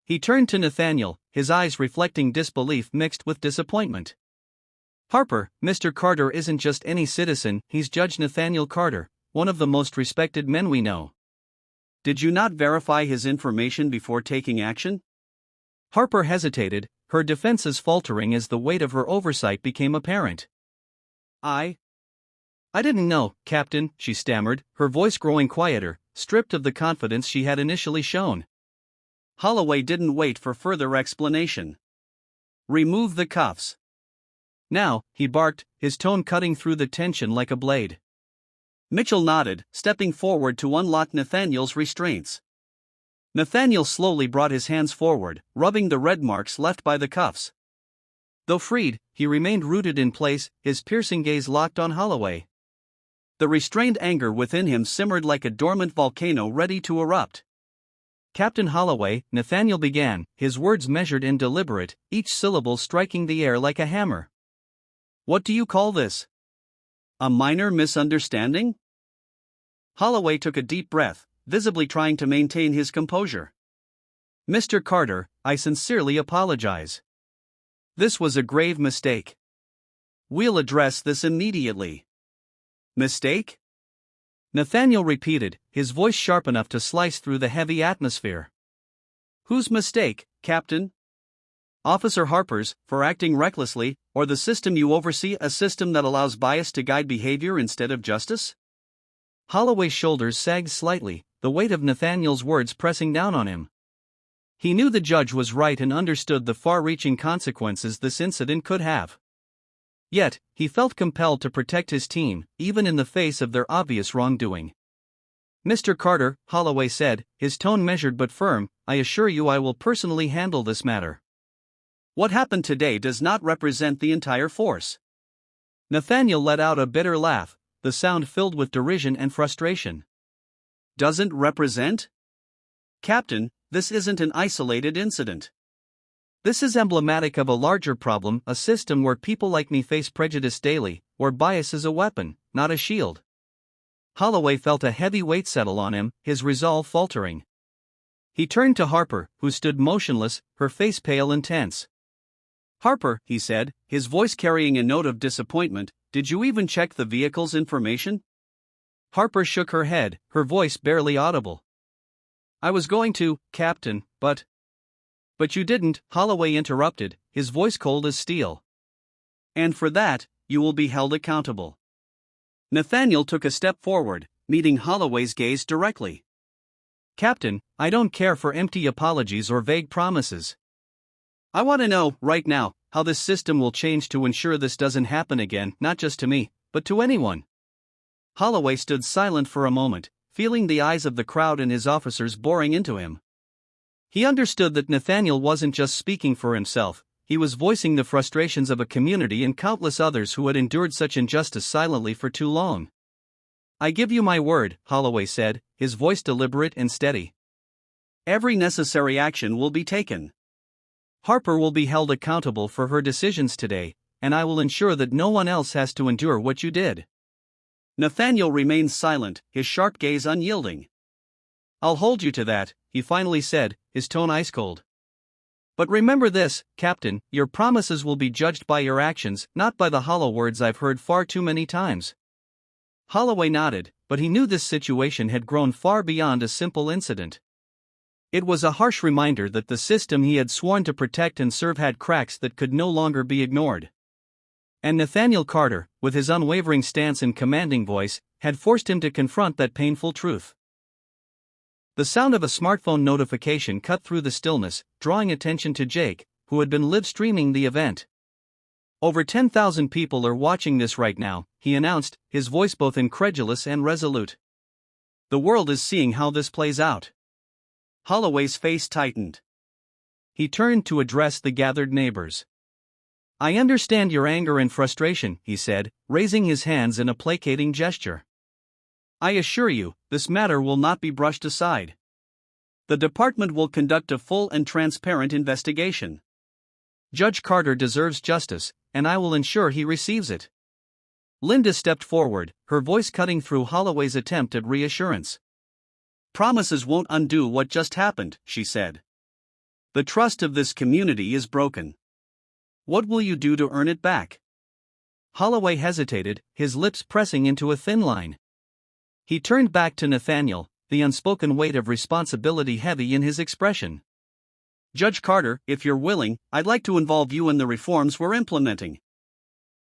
S1: He turned to Nathaniel, his eyes reflecting disbelief mixed with disappointment. "Harper, Mr. Carter isn't just any citizen, he's Judge Nathaniel Carter, one of the most respected men we know. Did you not verify his information before taking action?" Harper hesitated, her defenses faltering as the weight of her oversight became apparent. I didn't know, Captain," she stammered, her voice growing quieter, stripped of the confidence she had initially shown. Holloway didn't wait for further explanation. "Remove the cuffs." "Now," he barked, his tone cutting through the tension like a blade. Mitchell nodded, stepping forward to unlock Nathaniel's restraints. Nathaniel slowly brought his hands forward, rubbing the red marks left by the cuffs. Though freed, he remained rooted in place, his piercing gaze locked on Holloway. The restrained anger within him simmered like a dormant volcano ready to erupt. "Captain Holloway," Nathaniel began, his words measured and deliberate, each syllable striking the air like a hammer. "What do you call this? A minor misunderstanding?" Holloway took a deep breath, visibly trying to maintain his composure. "Mr. Carter, I sincerely apologize. This was a grave mistake. We'll address this immediately." "Mistake?" Nathaniel repeated, his voice sharp enough to slice through the heavy atmosphere. "Whose mistake, Captain? Officer Harper's, for acting recklessly, or the system you oversee, a system that allows bias to guide behavior instead of justice?" Holloway's shoulders sagged slightly, the weight of Nathaniel's words pressing down on him. He knew the judge was right and understood the far-reaching consequences this incident could have. Yet, he felt compelled to protect his team, even in the face of their obvious wrongdoing. "Mr. Carter," Holloway said, his tone measured but firm, "I assure you I will personally handle this matter. What happened today does not represent the entire force." Nathaniel let out a bitter laugh, the sound filled with derision and frustration. "Doesn't represent? Captain, this isn't an isolated incident. This is emblematic of a larger problem, a system where people like me face prejudice daily, where bias is a weapon, not a shield." Holloway felt a heavy weight settle on him, his resolve faltering. He turned to Harper, who stood motionless, her face pale and tense. "Harper," he said, his voice carrying a note of disappointment, "did you even check the vehicle's information?" Harper shook her head, her voice barely audible. "I was going to, Captain, but you didn't," Holloway interrupted, his voice cold as steel. "And for that, you will be held accountable." Nathaniel took a step forward, meeting Holloway's gaze directly. "Captain, I don't care for empty apologies or vague promises. I want to know, right now, how this system will change to ensure this doesn't happen again, not just to me, but to anyone." Holloway stood silent for a moment, feeling the eyes of the crowd and his officers boring into him. He understood that Nathaniel wasn't just speaking for himself, he was voicing the frustrations of a community and countless others who had endured such injustice silently for too long. "I give you my word," Holloway said, his voice deliberate and steady. "Every necessary action will be taken. Harper will be held accountable for her decisions today, and I will ensure that no one else has to endure what you did." Nathaniel remained silent, his sharp gaze unyielding. "I'll hold you to that," he finally said, his tone ice-cold. "But remember this, Captain, your promises will be judged by your actions, not by the hollow words I've heard far too many times." Holloway nodded, but he knew this situation had grown far beyond a simple incident. It was a harsh reminder that the system he had sworn to protect and serve had cracks that could no longer be ignored. And Nathaniel Carter, with his unwavering stance and commanding voice, had forced him to confront that painful truth. The sound of a smartphone notification cut through the stillness, drawing attention to Jake, who had been live-streaming the event. "Over 10,000 people are watching this right now," he announced, his voice both incredulous and resolute. "The world is seeing how this plays out." Holloway's face tightened. He turned to address the gathered neighbors. "I understand your anger and frustration," he said, raising his hands in a placating gesture. "I assure you, this matter will not be brushed aside. The department will conduct a full and transparent investigation. Judge Carter deserves justice, and I will ensure he receives it." Linda stepped forward, her voice cutting through Holloway's attempt at reassurance. "Promises won't undo what just happened," she said. "The trust of this community is broken. What will you do to earn it back?" Holloway hesitated, his lips pressing into a thin line. He turned back to Nathaniel, the unspoken weight of responsibility heavy in his expression. "Judge Carter, if you're willing, I'd like to involve you in the reforms we're implementing.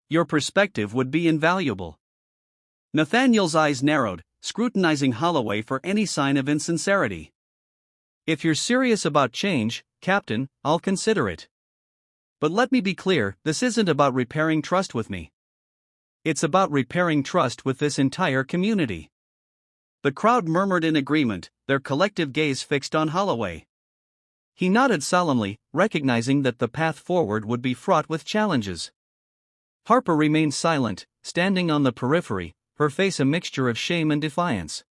S1: Your perspective would be invaluable." Nathaniel's eyes narrowed, scrutinizing Holloway for any sign of insincerity. "If you're serious about change, Captain, I'll consider it. But let me be clear, this isn't about repairing trust with me. It's about repairing trust with this entire community." The crowd murmured in agreement, their collective gaze fixed on Holloway. He nodded solemnly, recognizing that the path forward would be fraught with challenges. Harper remained silent, standing on the periphery, her face a mixture of shame and defiance.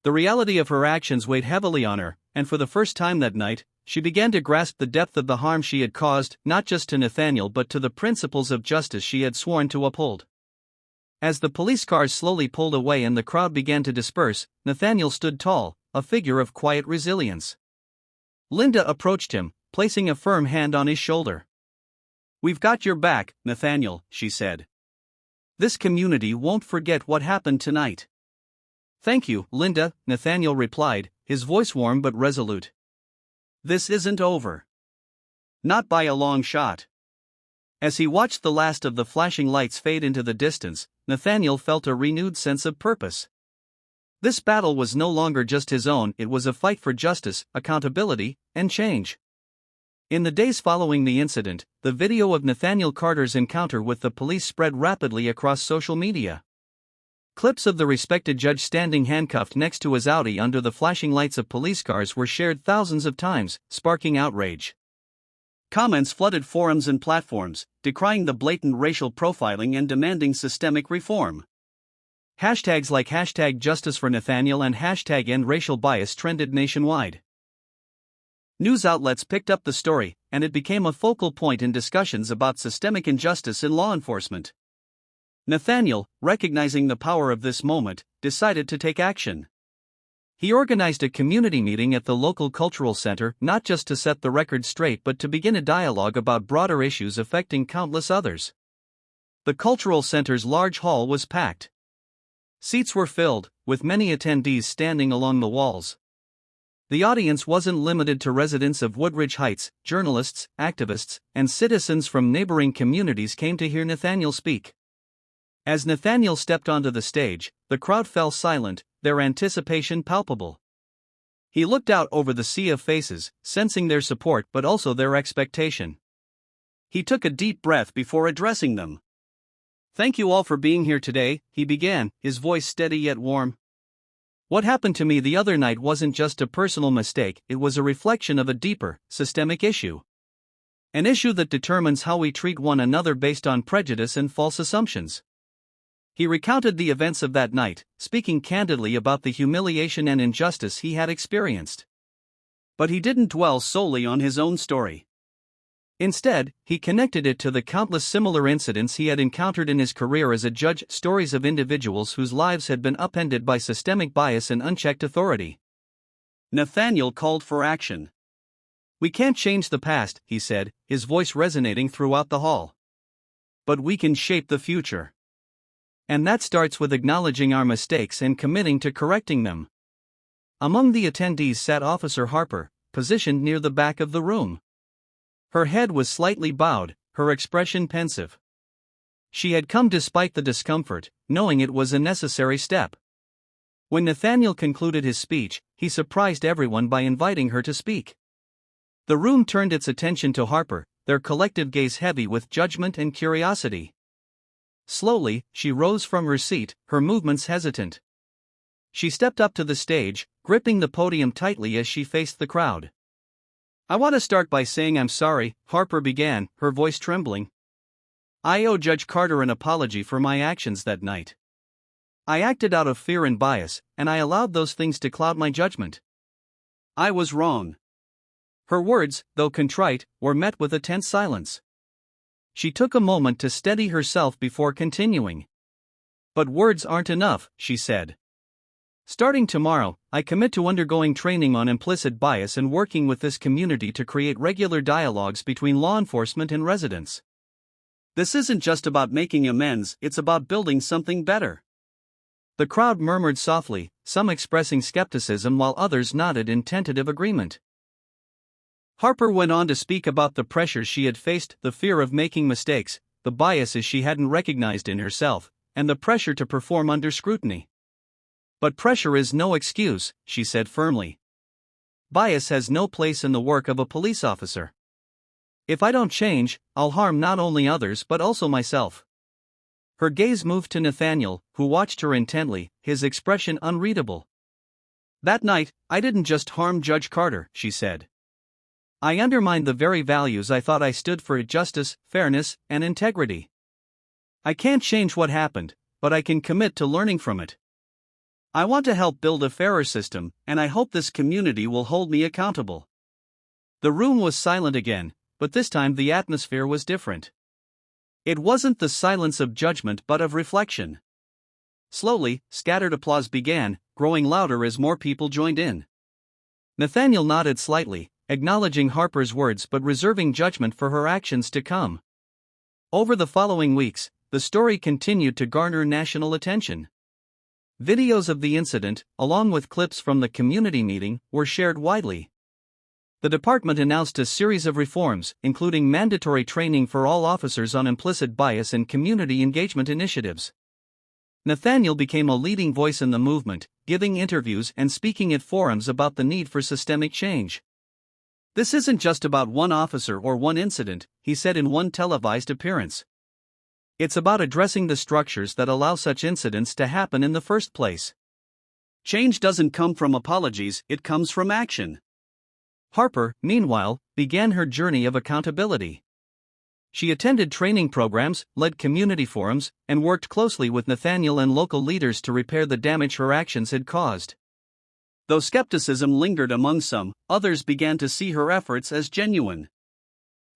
S1: The reality of her actions weighed heavily on her, and for the first time that night, she began to grasp the depth of the harm she had caused, not just to Nathaniel but to the principles of justice she had sworn to uphold. As the police cars slowly pulled away and the crowd began to disperse, Nathaniel stood tall, a figure of quiet resilience. Linda approached him, placing a firm hand on his shoulder. "We've got your back, Nathaniel," she said. "This community won't forget what happened tonight." "Thank you, Linda," Nathaniel replied, his voice warm but resolute. "This isn't over. Not by a long shot." As he watched the last of the flashing lights fade into the distance, Nathaniel felt a renewed sense of purpose. This battle was no longer just his own, it was a fight for justice, accountability, and change. In the days following the incident, the video of Nathaniel Carter's encounter with the police spread rapidly across social media. Clips of the respected judge standing handcuffed next to his Audi under the flashing lights of police cars were shared thousands of times, sparking outrage. Comments flooded forums and platforms, decrying the blatant racial profiling and demanding systemic reform. Hashtags like #JusticeForNathaniel and #EndRacialBias trended nationwide. News outlets picked up the story, and it became a focal point in discussions about systemic injustice in law enforcement. Nathaniel, recognizing the power of this moment, decided to take action. He organized a community meeting at the local cultural center not just to set the record straight but to begin a dialogue about broader issues affecting countless others. The cultural center's large hall was packed. Seats were filled, with many attendees standing along the walls. The audience wasn't limited to residents of Woodridge Heights, journalists, activists, and citizens from neighboring communities came to hear Nathaniel speak. As Nathaniel stepped onto the stage, the crowd fell silent, their anticipation palpable. He looked out over the sea of faces, sensing their support but also their expectation. He took a deep breath before addressing them. "Thank you all for being here today," he began, his voice steady yet warm. "What happened to me the other night wasn't just a personal mistake, it was a reflection of a deeper, systemic issue. An issue that determines how we treat one another based on prejudice and false assumptions. He recounted the events of that night, speaking candidly about the humiliation and injustice he had experienced. But he didn't dwell solely on his own story. Instead, he connected it to the countless similar incidents he had encountered in his career as a judge, stories of individuals whose lives had been upended by systemic bias and unchecked authority. Nathaniel called for action. "We can't change the past," he said, his voice resonating throughout the hall. "But we can shape the future. And that starts with acknowledging our mistakes and committing to correcting them." Among the attendees sat Officer Harper, positioned near the back of the room. Her head was slightly bowed, her expression pensive. She had come despite the discomfort, knowing it was a necessary step. When Nathaniel concluded his speech, he surprised everyone by inviting her to speak. The room turned its attention to Harper, their collective gaze heavy with judgment and curiosity. Slowly, she rose from her seat, her movements hesitant. She stepped up to the stage, gripping the podium tightly as she faced the crowd. "I want to start by saying I'm sorry," Harper began, her voice trembling. "I owe Judge Carter an apology for my actions that night. I acted out of fear and bias, and I allowed those things to cloud my judgment. I was wrong." Her words, though contrite, were met with a tense silence. She took a moment to steady herself before continuing. "But words aren't enough," she said. "Starting tomorrow, I commit to undergoing training on implicit bias and working with this community to create regular dialogues between law enforcement and residents. This isn't just about making amends, it's about building something better." The crowd murmured softly, some expressing skepticism while others nodded in tentative agreement. Harper went on to speak about the pressures she had faced, the fear of making mistakes, the biases she hadn't recognized in herself, and the pressure to perform under scrutiny. "But pressure is no excuse," she said firmly. "Bias has no place in the work of a police officer. If I don't change, I'll harm not only others but also myself." Her gaze moved to Nathaniel, who watched her intently, his expression unreadable. "That night, I didn't just harm Judge Carter," she said. "I undermined the very values I thought I stood for: justice, fairness, and integrity. I can't change what happened, but I can commit to learning from it. I want to help build a fairer system, and I hope this community will hold me accountable." The room was silent again, but this time the atmosphere was different. It wasn't the silence of judgment but of reflection. Slowly, scattered applause began, growing louder as more people joined in. Nathaniel nodded slightly, acknowledging Harper's words but reserving judgment for her actions to come. Over the following weeks, the story continued to garner national attention. Videos of the incident, along with clips from the community meeting, were shared widely. The department announced a series of reforms, including mandatory training for all officers on implicit bias and community engagement initiatives. Nathaniel became a leading voice in the movement, giving interviews and speaking at forums about the need for systemic change. "This isn't just about one officer or one incident," he said in one televised appearance. "It's about addressing the structures that allow such incidents to happen in the first place. Change doesn't come from apologies, it comes from action." Harper, meanwhile, began her journey of accountability. She attended training programs, led community forums, and worked closely with Nathaniel and local leaders to repair the damage her actions had caused. Though skepticism lingered among some, others began to see her efforts as genuine.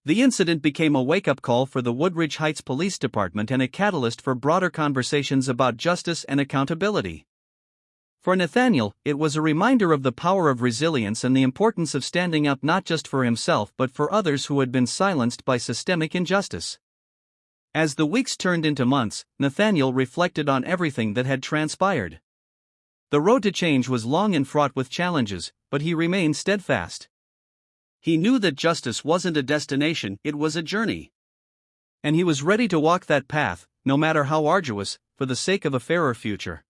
S1: The incident became a wake-up call for the Woodridge Heights Police Department and a catalyst for broader conversations about justice and accountability. For Nathaniel, it was a reminder of the power of resilience and the importance of standing up not just for himself but for others who had been silenced by systemic injustice. As the weeks turned into months, Nathaniel reflected on everything that had transpired. The road to change was long and fraught with challenges, but he remained steadfast. He knew that justice wasn't a destination, it was a journey. And he was ready to walk that path, no matter how arduous, for the sake of a fairer future.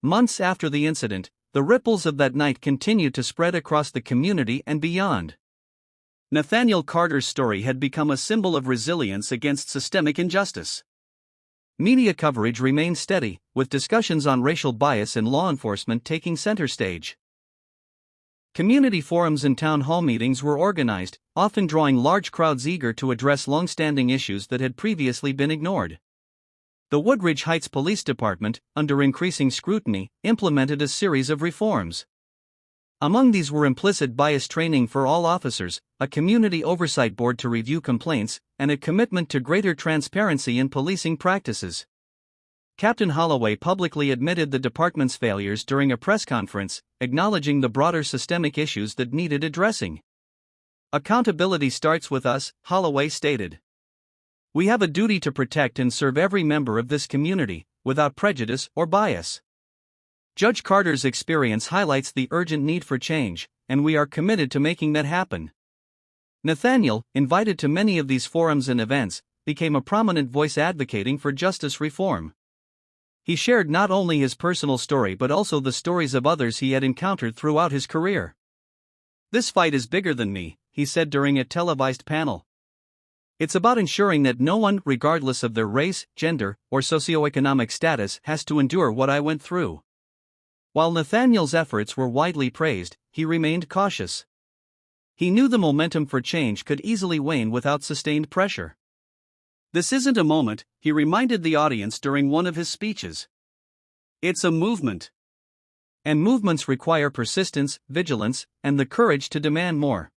S1: Months after the incident, the ripples of that night continued to spread across the community and beyond. Nathaniel Carter's story had become a symbol of resilience against systemic injustice. Media coverage remained steady, with discussions on racial bias in law enforcement taking center stage. Community forums and town hall meetings were organized, often drawing large crowds eager to address long-standing issues that had previously been ignored. The Woodridge Heights Police Department, under increasing scrutiny, implemented a series of reforms. Among these were implicit bias training for all officers, a community oversight board to review complaints, and a commitment to greater transparency in policing practices. Captain Holloway publicly admitted the department's failures during a press conference, acknowledging the broader systemic issues that needed addressing. "Accountability starts with us," Holloway stated. "We have a duty to protect and serve every member of this community, without prejudice or bias." Judge Carter's experience highlights the urgent need for change, and we are committed to making that happen. Nathaniel, invited to many of these forums and events, became a prominent voice advocating for justice reform. He shared not only his personal story but also the stories of others he had encountered throughout his career. "This fight is bigger than me," he said during a televised panel. "It's about ensuring that no one, regardless of their race, gender, or socioeconomic status, has to endure what I went through." While Nathaniel's efforts were widely praised, he remained cautious. He knew the momentum for change could easily wane without sustained pressure. "This isn't a moment," he reminded the audience during one of his speeches. "It's a movement. And movements require persistence, vigilance, and the courage to demand more."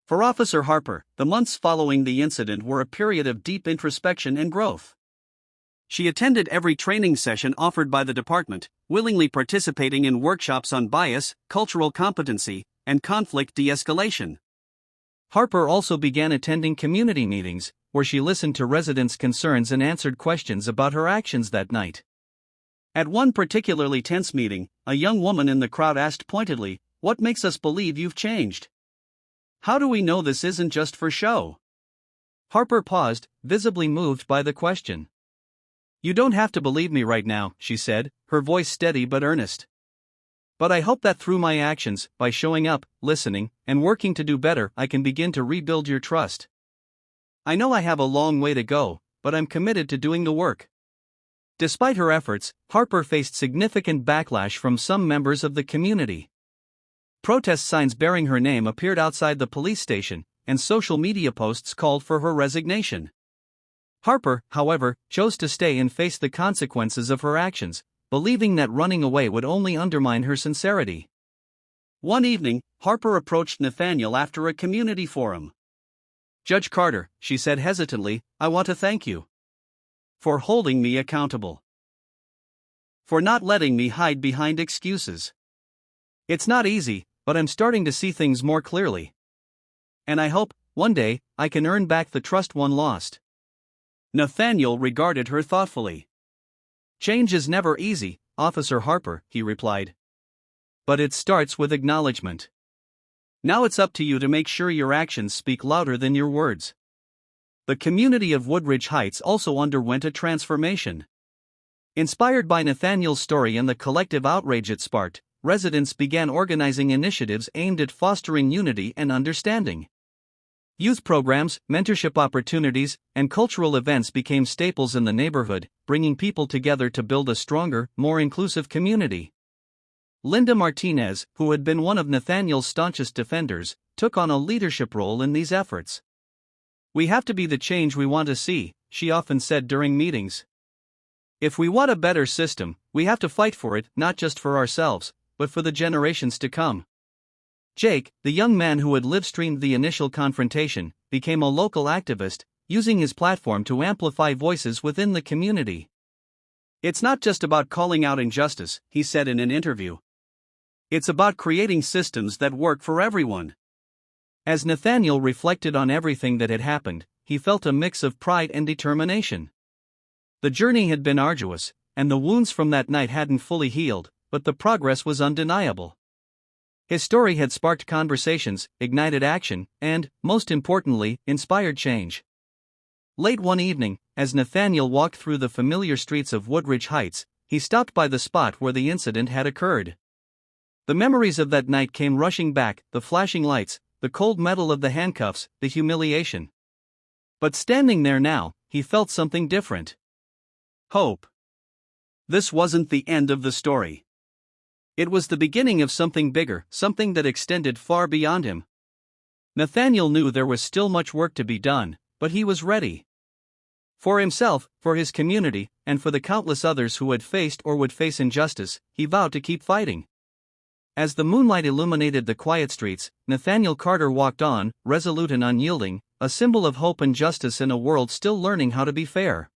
S1: For Officer Harper, the months following the incident were a period of deep introspection and growth. She attended every training session offered by the department, willingly participating in workshops on bias, cultural competency, and conflict de-escalation. Harper also began attending community meetings, where she listened to residents' concerns and answered questions about her actions that night. At one particularly tense meeting, a young woman in the crowd asked pointedly, "What makes us believe you've changed? How do we know this isn't just for show?" Harper paused, visibly moved by the question. "You don't have to believe me right now," she said, her voice steady but earnest. "But I hope that through my actions, by showing up, listening, and working to do better, I can begin to rebuild your trust. I know I have a long way to go, but I'm committed to doing the work." Despite her efforts, Harper faced significant backlash from some members of the community. Protest signs bearing her name appeared outside the police station, and social media posts called for her resignation. Harper, however, chose to stay and face the consequences of her actions, believing that running away would only undermine her sincerity. One evening, Harper approached Nathaniel after a community forum. "Judge Carter," she said hesitantly, "I want to thank you for holding me accountable. For not letting me hide behind excuses. It's not easy, but I'm starting to see things more clearly. And I hope, one day, I can earn back the trust one lost." Nathaniel regarded her thoughtfully. "Change is never easy, Officer Harper," he replied. "But it starts with acknowledgement. Now it's up to you to make sure your actions speak louder than your words." The community of Woodridge Heights also underwent a transformation. Inspired by Nathaniel's story and the collective outrage it sparked, residents began organizing initiatives aimed at fostering unity and understanding. Youth programs, mentorship opportunities, and cultural events became staples in the neighborhood, bringing people together to build a stronger, more inclusive community. Linda Martinez, who had been one of Nathaniel's staunchest defenders, took on a leadership role in these efforts. "We have to be the change we want to see," she often said during meetings. "If we want a better system, we have to fight for it, not just for ourselves, but for the generations to come." Jake, the young man who had live-streamed the initial confrontation, became a local activist, using his platform to amplify voices within the community. "It's not just about calling out injustice," he said in an interview. "It's about creating systems that work for everyone." As Nathaniel reflected on everything that had happened, he felt a mix of pride and determination. The journey had been arduous, and the wounds from that night hadn't fully healed, but the progress was undeniable. His story had sparked conversations, ignited action, and, most importantly, inspired change. Late one evening, as Nathaniel walked through the familiar streets of Woodridge Heights, he stopped by the spot where the incident had occurred. The memories of that night came rushing back, the flashing lights, the cold metal of the handcuffs, the humiliation. But standing there now, he felt something different. Hope. This wasn't the end of the story. It was the beginning of something bigger, something that extended far beyond him. Nathaniel knew there was still much work to be done, but he was ready. For himself, for his community, and for the countless others who had faced or would face injustice, he vowed to keep fighting. As the moonlight illuminated the quiet streets, Nathaniel Carter walked on, resolute and unyielding, a symbol of hope and justice in a world still learning how to be fair.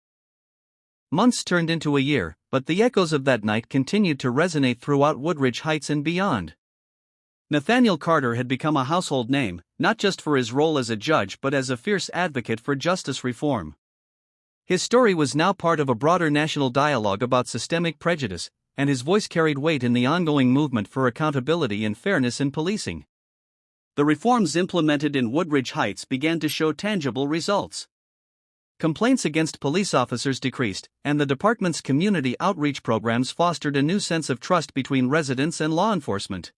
S1: Months turned into a year, but the echoes of that night continued to resonate throughout Woodridge Heights and beyond. Nathaniel Carter had become a household name, not just for his role as a judge but as a fierce advocate for justice reform. His story was now part of a broader national dialogue about systemic prejudice, and his voice carried weight in the ongoing movement for accountability and fairness in policing. The reforms implemented in Woodridge Heights began to show tangible results. Complaints against police officers decreased, and the department's community outreach programs fostered a new sense of trust between residents and law enforcement.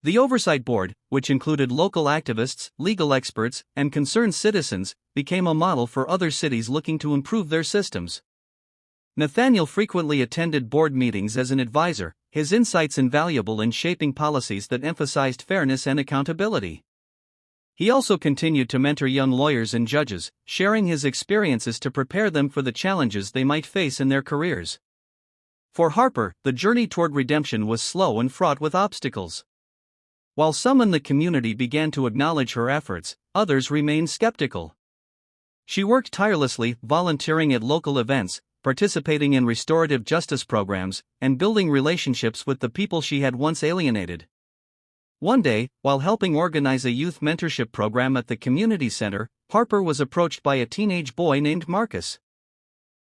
S1: The Oversight Board, which included local activists, legal experts, and concerned citizens, became a model for other cities looking to improve their systems. Nathaniel frequently attended board meetings as an advisor, his insights invaluable in shaping policies that emphasized fairness and accountability. He also continued to mentor young lawyers and judges, sharing his experiences to prepare them for the challenges they might face in their careers. For Harper, the journey toward redemption was slow and fraught with obstacles. While some in the community began to acknowledge her efforts, others remained skeptical. She worked tirelessly, volunteering at local events, participating in restorative justice programs, and building relationships with the people she had once alienated. One day, while helping organize a youth mentorship program at the community center, Harper was approached by a teenage boy named Marcus.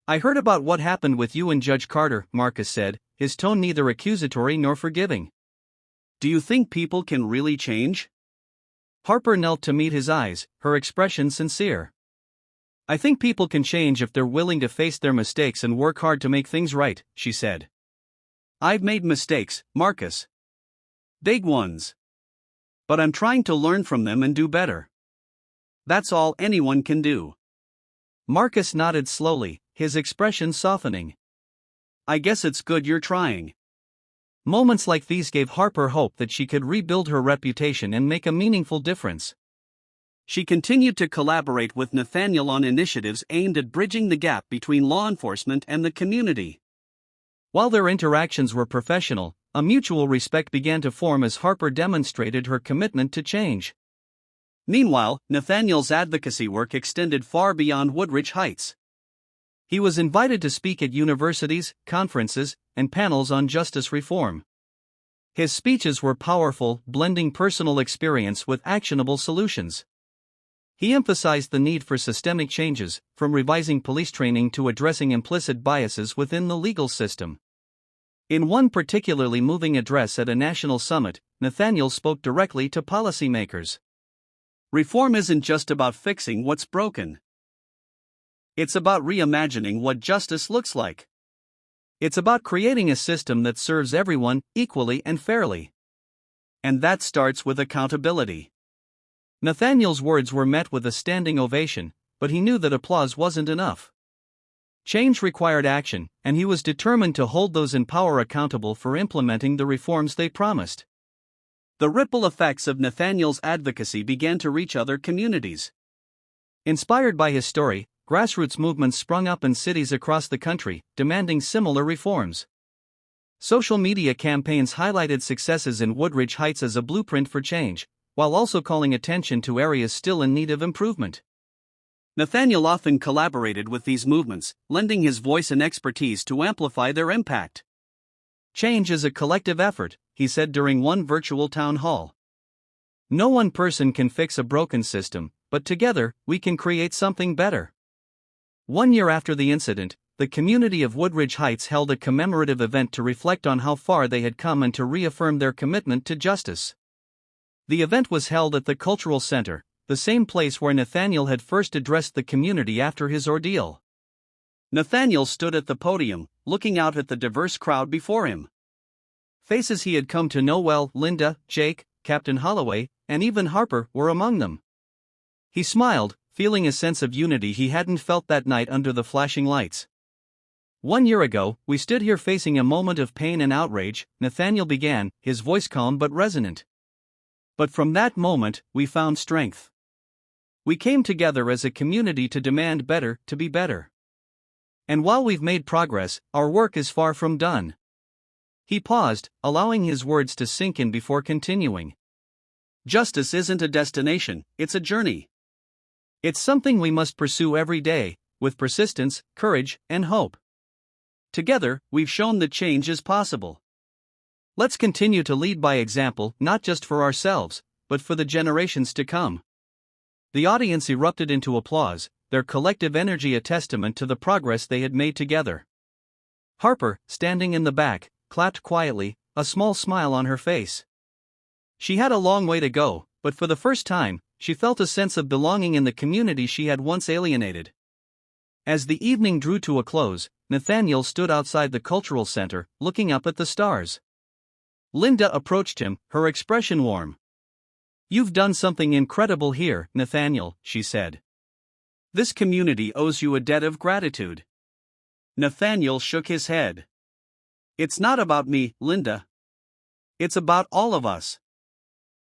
S1: "I heard about what happened with you and Judge Carter," Marcus said, his tone neither accusatory nor forgiving. "Do you think people can really change?" Harper knelt to meet his eyes, her expression sincere. "I think people can change if they're willing to face their mistakes and work hard to make things right," she said. "I've made mistakes, Marcus. Big ones. But I'm trying to learn from them and do better. That's all anyone can do." Marcus nodded slowly, his expression softening. "I guess it's good you're trying." Moments like these gave Harper hope that she could rebuild her reputation and make a meaningful difference. She continued to collaborate with Nathaniel on initiatives aimed at bridging the gap between law enforcement and the community. While their interactions were professional, a mutual respect began to form as Harper demonstrated her commitment to change. Meanwhile, Nathaniel's advocacy work extended far beyond Woodridge Heights. He was invited to speak at universities, conferences, and panels on justice reform. His speeches were powerful, blending personal experience with actionable solutions. He emphasized the need for systemic changes, from revising police training to addressing implicit biases within the legal system. In one particularly moving address at a national summit, Nathaniel spoke directly to policymakers. "Reform isn't just about fixing what's broken. It's about reimagining what justice looks like. It's about creating a system that serves everyone equally and fairly. And that starts with accountability." Nathaniel's words were met with a standing ovation, but he knew that applause wasn't enough. Change required action, and he was determined to hold those in power accountable for implementing the reforms they promised. The ripple effects of Nathaniel's advocacy began to reach other communities. Inspired by his story, grassroots movements sprung up in cities across the country, demanding similar reforms. Social media campaigns highlighted successes in Woodridge Heights as a blueprint for change, while also calling attention to areas still in need of improvement. Nathaniel often collaborated with these movements, lending his voice and expertise to amplify their impact. "Change is a collective effort," he said during one virtual town hall. "No one person can fix a broken system, but together, we can create something better." 1 year after the incident, the community of Woodridge Heights held a commemorative event to reflect on how far they had come and to reaffirm their commitment to justice. The event was held at the Cultural Center, the same place where Nathaniel had first addressed the community after his ordeal. Nathaniel stood at the podium, looking out at the diverse crowd before him. Faces he had come to know well, Linda, Jake, Captain Holloway, and even Harper were among them. He smiled, feeling a sense of unity he hadn't felt that night under the flashing lights. 1 year ago, we stood here facing a moment of pain and outrage, Nathaniel began, his voice calm but resonant. But from that moment, we found strength. We came together as a community to demand better, to be better. And while we've made progress, our work is far from done. He paused, allowing his words to sink in before continuing. Justice isn't a destination, it's a journey. It's something we must pursue every day, with persistence, courage, and hope. Together, we've shown that change is possible. Let's continue to lead by example, not just for ourselves, but for the generations to come. The audience erupted into applause, their collective energy a testament to the progress they had made together. Harper, standing in the back, clapped quietly, a small smile on her face. She had a long way to go, but for the first time, she felt a sense of belonging in the community she had once alienated. As the evening drew to a close, Nathaniel stood outside the cultural center, looking up at the stars. Linda approached him, her expression warm. "You've done something incredible here, Nathaniel," she said. "This community owes you a debt of gratitude." Nathaniel shook his head. "It's not about me, Linda. It's about all of us.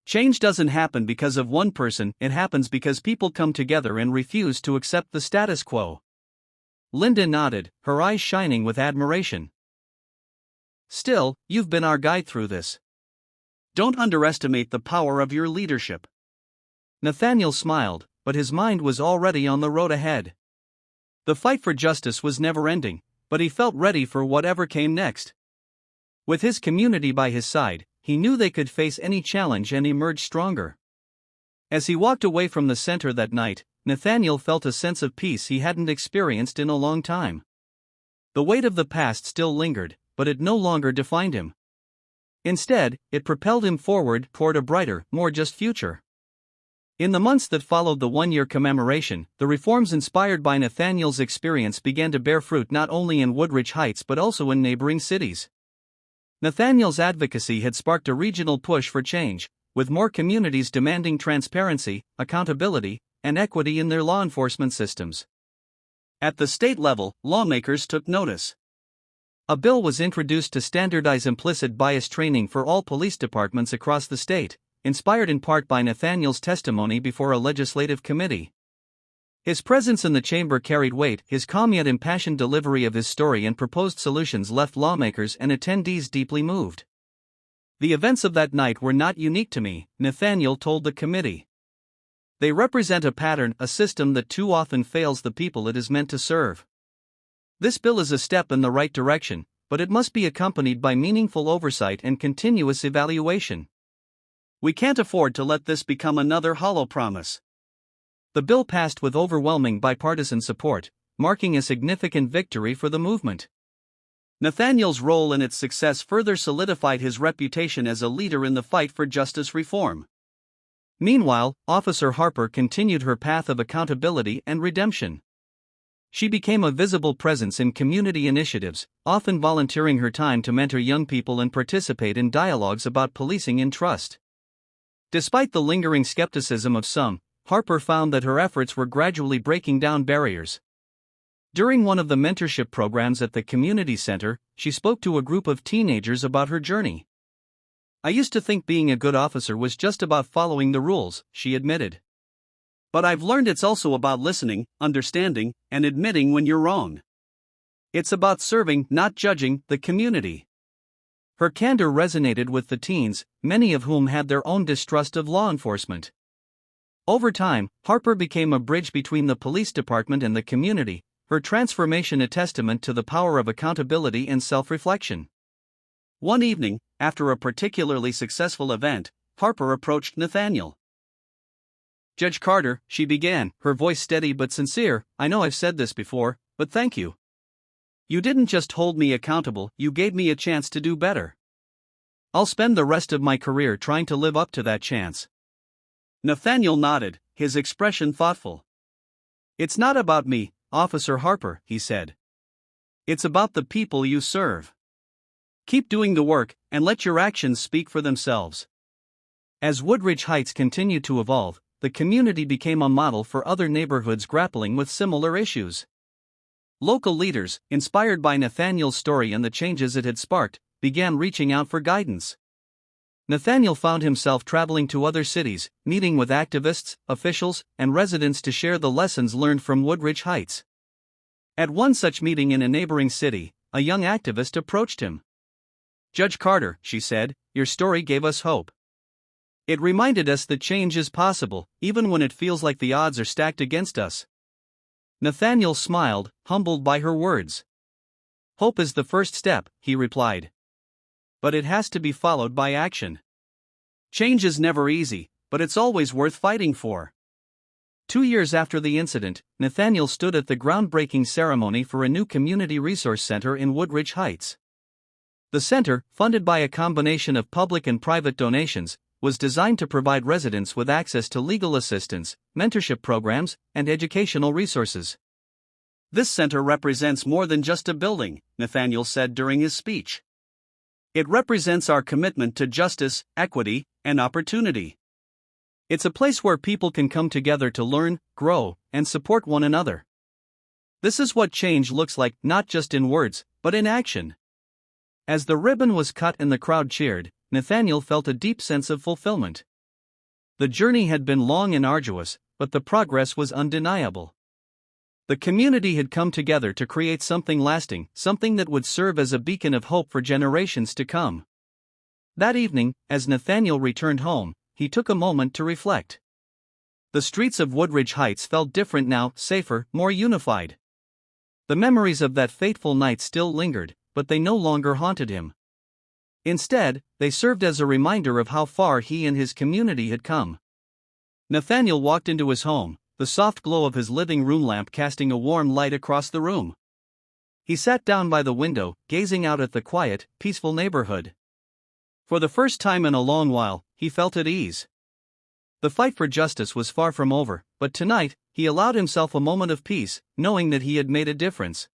S1: Change doesn't happen because of one person, it happens because people come together and refuse to accept the status quo." Linda nodded, her eyes shining with admiration. "Still, you've been our guide through this. Don't underestimate the power of your leadership." Nathaniel smiled, but his mind was already on the road ahead. The fight for justice was never-ending, but he felt ready for whatever came next. With his community by his side, he knew they could face any challenge and emerge stronger. As he walked away from the center that night, Nathaniel felt a sense of peace he hadn't experienced in a long time. The weight of the past still lingered, but it no longer defined him. Instead, it propelled him forward toward a brighter, more just future. In the months that followed the 1-year commemoration, the reforms inspired by Nathaniel's experience began to bear fruit not only in Woodridge Heights but also in neighboring cities. Nathaniel's advocacy had sparked a regional push for change, with more communities demanding transparency, accountability, and equity in their law enforcement systems. At the state level, lawmakers took notice. A bill was introduced to standardize implicit bias training for all police departments across the state, inspired in part by Nathaniel's testimony before a legislative committee. His presence in the chamber carried weight, his calm yet impassioned delivery of his story and proposed solutions left lawmakers and attendees deeply moved. "The events of that night were not unique to me," Nathaniel told the committee. "They represent a pattern, a system that too often fails the people it is meant to serve. This bill is a step in the right direction, but it must be accompanied by meaningful oversight and continuous evaluation. We can't afford to let this become another hollow promise." The bill passed with overwhelming bipartisan support, marking a significant victory for the movement. Nathaniel's role in its success further solidified his reputation as a leader in the fight for justice reform. Meanwhile, Officer Harper continued her path of accountability and redemption. She became a visible presence in community initiatives, often volunteering her time to mentor young people and participate in dialogues about policing and trust. Despite the lingering skepticism of some, Harper found that her efforts were gradually breaking down barriers. During one of the mentorship programs at the community center, she spoke to a group of teenagers about her journey. "I used to think being a good officer was just about following the rules," she admitted. "But I've learned it's also about listening, understanding, and admitting when you're wrong. It's about serving, not judging, the community." Her candor resonated with the teens, many of whom had their own distrust of law enforcement. Over time, Harper became a bridge between the police department and the community, her transformation a testament to the power of accountability and self-reflection. One evening, after a particularly successful event, Harper approached Nathaniel. "Judge Carter," she began, her voice steady but sincere, "I know I've said this before, but thank you. You didn't just hold me accountable, you gave me a chance to do better. I'll spend the rest of my career trying to live up to that chance." Nathaniel nodded, his expression thoughtful. "It's not about me, Officer Harper," he said. "It's about the people you serve. Keep doing the work, and let your actions speak for themselves." As Woodridge Heights continued to evolve, the community became a model for other neighborhoods grappling with similar issues. Local leaders, inspired by Nathaniel's story and the changes it had sparked, began reaching out for guidance. Nathaniel found himself traveling to other cities, meeting with activists, officials, and residents to share the lessons learned from Woodridge Heights. At one such meeting in a neighboring city, a young activist approached him. "Judge Carter," she said, "your story gave us hope. It reminded us that change is possible, even when it feels like the odds are stacked against us." Nathaniel smiled, humbled by her words. "Hope is the first step," he replied. "But it has to be followed by action. Change is never easy, but it's always worth fighting for." 2 years after the incident, Nathaniel stood at the groundbreaking ceremony for a new community resource center in Woodridge Heights. The center, funded by a combination of public and private donations, was designed to provide residents with access to legal assistance, mentorship programs, and educational resources. "This center represents more than just a building," Nathaniel said during his speech. "It represents our commitment to justice, equity, and opportunity. It's a place where people can come together to learn, grow, and support one another. This is what change looks like, not just in words, but in action." As the ribbon was cut and the crowd cheered, Nathaniel felt a deep sense of fulfillment. The journey had been long and arduous, but the progress was undeniable. The community had come together to create something lasting, something that would serve as a beacon of hope for generations to come. That evening, as Nathaniel returned home, he took a moment to reflect. The streets of Woodridge Heights felt different now, safer, more unified. The memories of that fateful night still lingered, but they no longer haunted him. Instead, they served as a reminder of how far he and his community had come. Nathaniel walked into his home, the soft glow of his living room lamp casting a warm light across the room. He sat down by the window, gazing out at the quiet, peaceful neighborhood. For the first time in a long while, he felt at ease. The fight for justice was far from over, but tonight, he allowed himself a moment of peace, knowing that he had made a difference.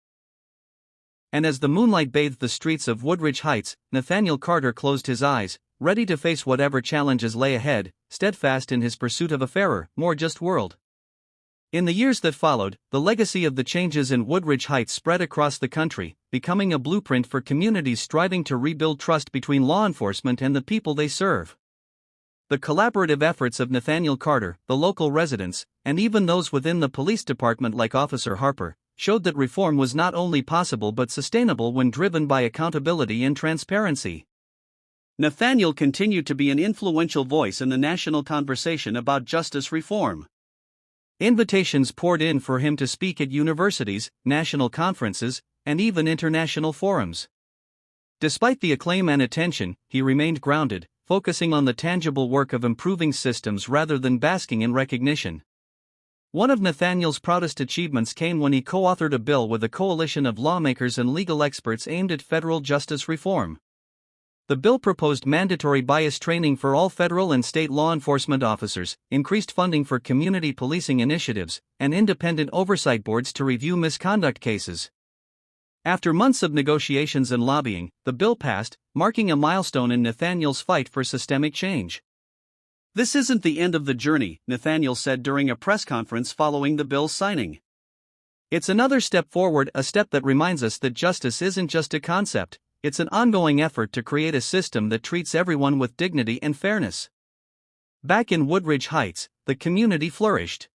S1: And as the moonlight bathed the streets of Woodridge Heights, Nathaniel Carter closed his eyes, ready to face whatever challenges lay ahead, steadfast in his pursuit of a fairer, more just world. In the years that followed, the legacy of the changes in Woodridge Heights spread across the country, becoming a blueprint for communities striving to rebuild trust between law enforcement and the people they serve. The collaborative efforts of Nathaniel Carter, the local residents, and even those within the police department like Officer Harper, showed that reform was not only possible but sustainable when driven by accountability and transparency. Nathaniel continued to be an influential voice in the national conversation about justice reform. Invitations poured in for him to speak at universities, national conferences, and even international forums. Despite the acclaim and attention, he remained grounded, focusing on the tangible work of improving systems rather than basking in recognition. One of Nathaniel's proudest achievements came when he co-authored a bill with a coalition of lawmakers and legal experts aimed at federal justice reform. The bill proposed mandatory bias training for all federal and state law enforcement officers, increased funding for community policing initiatives, and independent oversight boards to review misconduct cases. After months of negotiations and lobbying, the bill passed, marking a milestone in Nathaniel's fight for systemic change. "This isn't the end of the journey," Nathaniel said during a press conference following the bill's signing. "It's another step forward, a step that reminds us that justice isn't just a concept. It's an ongoing effort to create a system that treats everyone with dignity and fairness." Back in Woodridge Heights, the community flourished.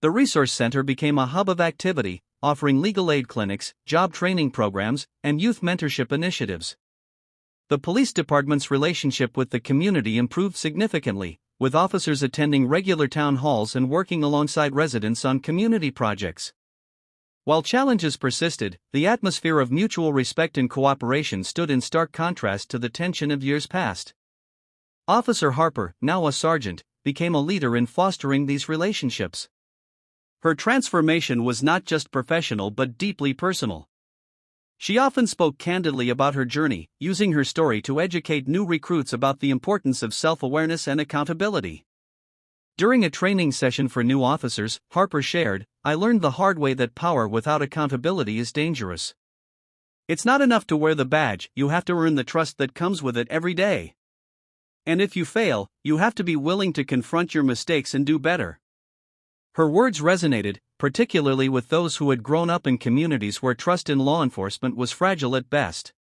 S1: The Resource Center became a hub of activity, offering legal aid clinics, job training programs, and youth mentorship initiatives. The police department's relationship with the community improved significantly, with officers attending regular town halls and working alongside residents on community projects. While challenges persisted, the atmosphere of mutual respect and cooperation stood in stark contrast to the tension of years past. Officer Harper, now a sergeant, became a leader in fostering these relationships. Her transformation was not just professional but deeply personal. She often spoke candidly about her journey, using her story to educate new recruits about the importance of self-awareness and accountability. During a training session for new officers, Harper shared, "I learned the hard way that power without accountability is dangerous. It's not enough to wear the badge, you have to earn the trust that comes with it every day. And if you fail, you have to be willing to confront your mistakes and do better." Her words resonated, particularly with those who had grown up in communities where trust in law enforcement was fragile at best.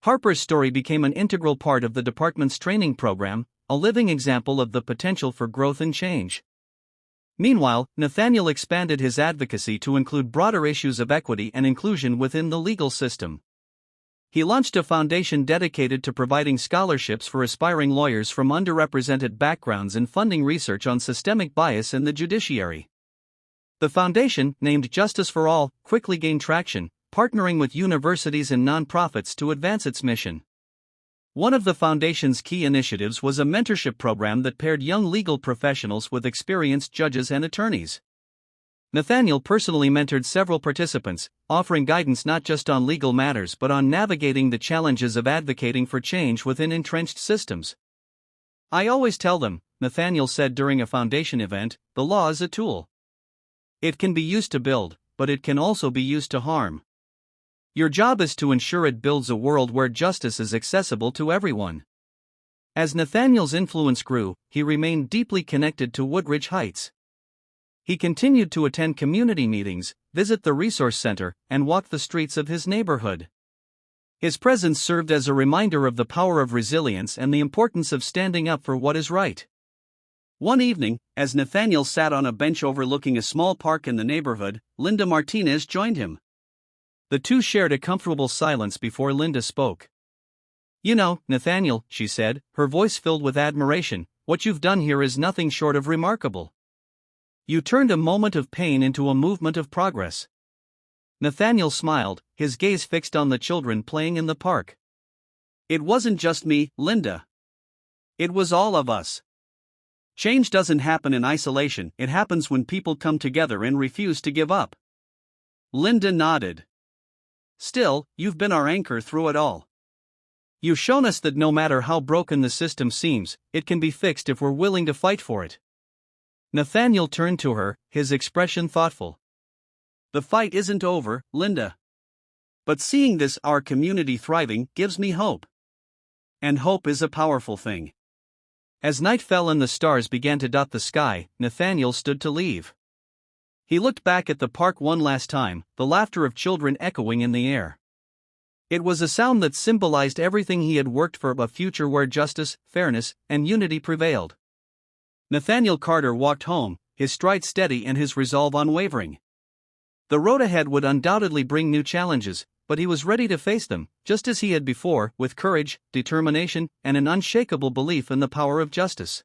S1: Harper's story became an integral part of the department's training program, a living example of the potential for growth and change. Meanwhile, Nathaniel expanded his advocacy to include broader issues of equity and inclusion within the legal system. He launched a foundation dedicated to providing scholarships for aspiring lawyers from underrepresented backgrounds and funding research on systemic bias in the judiciary. The foundation, named Justice for All, quickly gained traction, partnering with universities and nonprofits to advance its mission. One of the foundation's key initiatives was a mentorship program that paired young legal professionals with experienced judges and attorneys. Nathaniel personally mentored several participants, offering guidance not just on legal matters but on navigating the challenges of advocating for change within entrenched systems. "I always tell them," Nathaniel said during a foundation event, "the law is a tool. It can be used to build, but it can also be used to harm. Your job is to ensure it builds a world where justice is accessible to everyone." As Nathaniel's influence grew, he remained deeply connected to Woodridge Heights. He continued to attend community meetings, visit the resource center, and walk the streets of his neighborhood. His presence served as a reminder of the power of resilience and the importance of standing up for what is right. One evening, as Nathaniel sat on a bench overlooking a small park in the neighborhood, Linda Martinez joined him. The two shared a comfortable silence before Linda spoke. "You know, Nathaniel," she said, her voice filled with admiration, "what you've done here is nothing short of remarkable. You turned a moment of pain into a movement of progress." Nathaniel smiled, his gaze fixed on the children playing in the park. "It wasn't just me, Linda. It was all of us. Change doesn't happen in isolation, it happens when people come together and refuse to give up." Linda nodded. "Still, you've been our anchor through it all. You've shown us that no matter how broken the system seems, it can be fixed if we're willing to fight for it." Nathaniel turned to her, his expression thoughtful. "The fight isn't over, Linda. But seeing our community thriving, gives me hope. And hope is a powerful thing." As night fell and the stars began to dot the sky, Nathaniel stood to leave. He looked back at the park one last time, the laughter of children echoing in the air. It was a sound that symbolized everything he had worked for, a future where justice, fairness, and unity prevailed. Nathaniel Carter walked home, his stride steady and his resolve unwavering. The road ahead would undoubtedly bring new challenges, but he was ready to face them, just as he had before, with courage, determination, and an unshakable belief in the power of justice.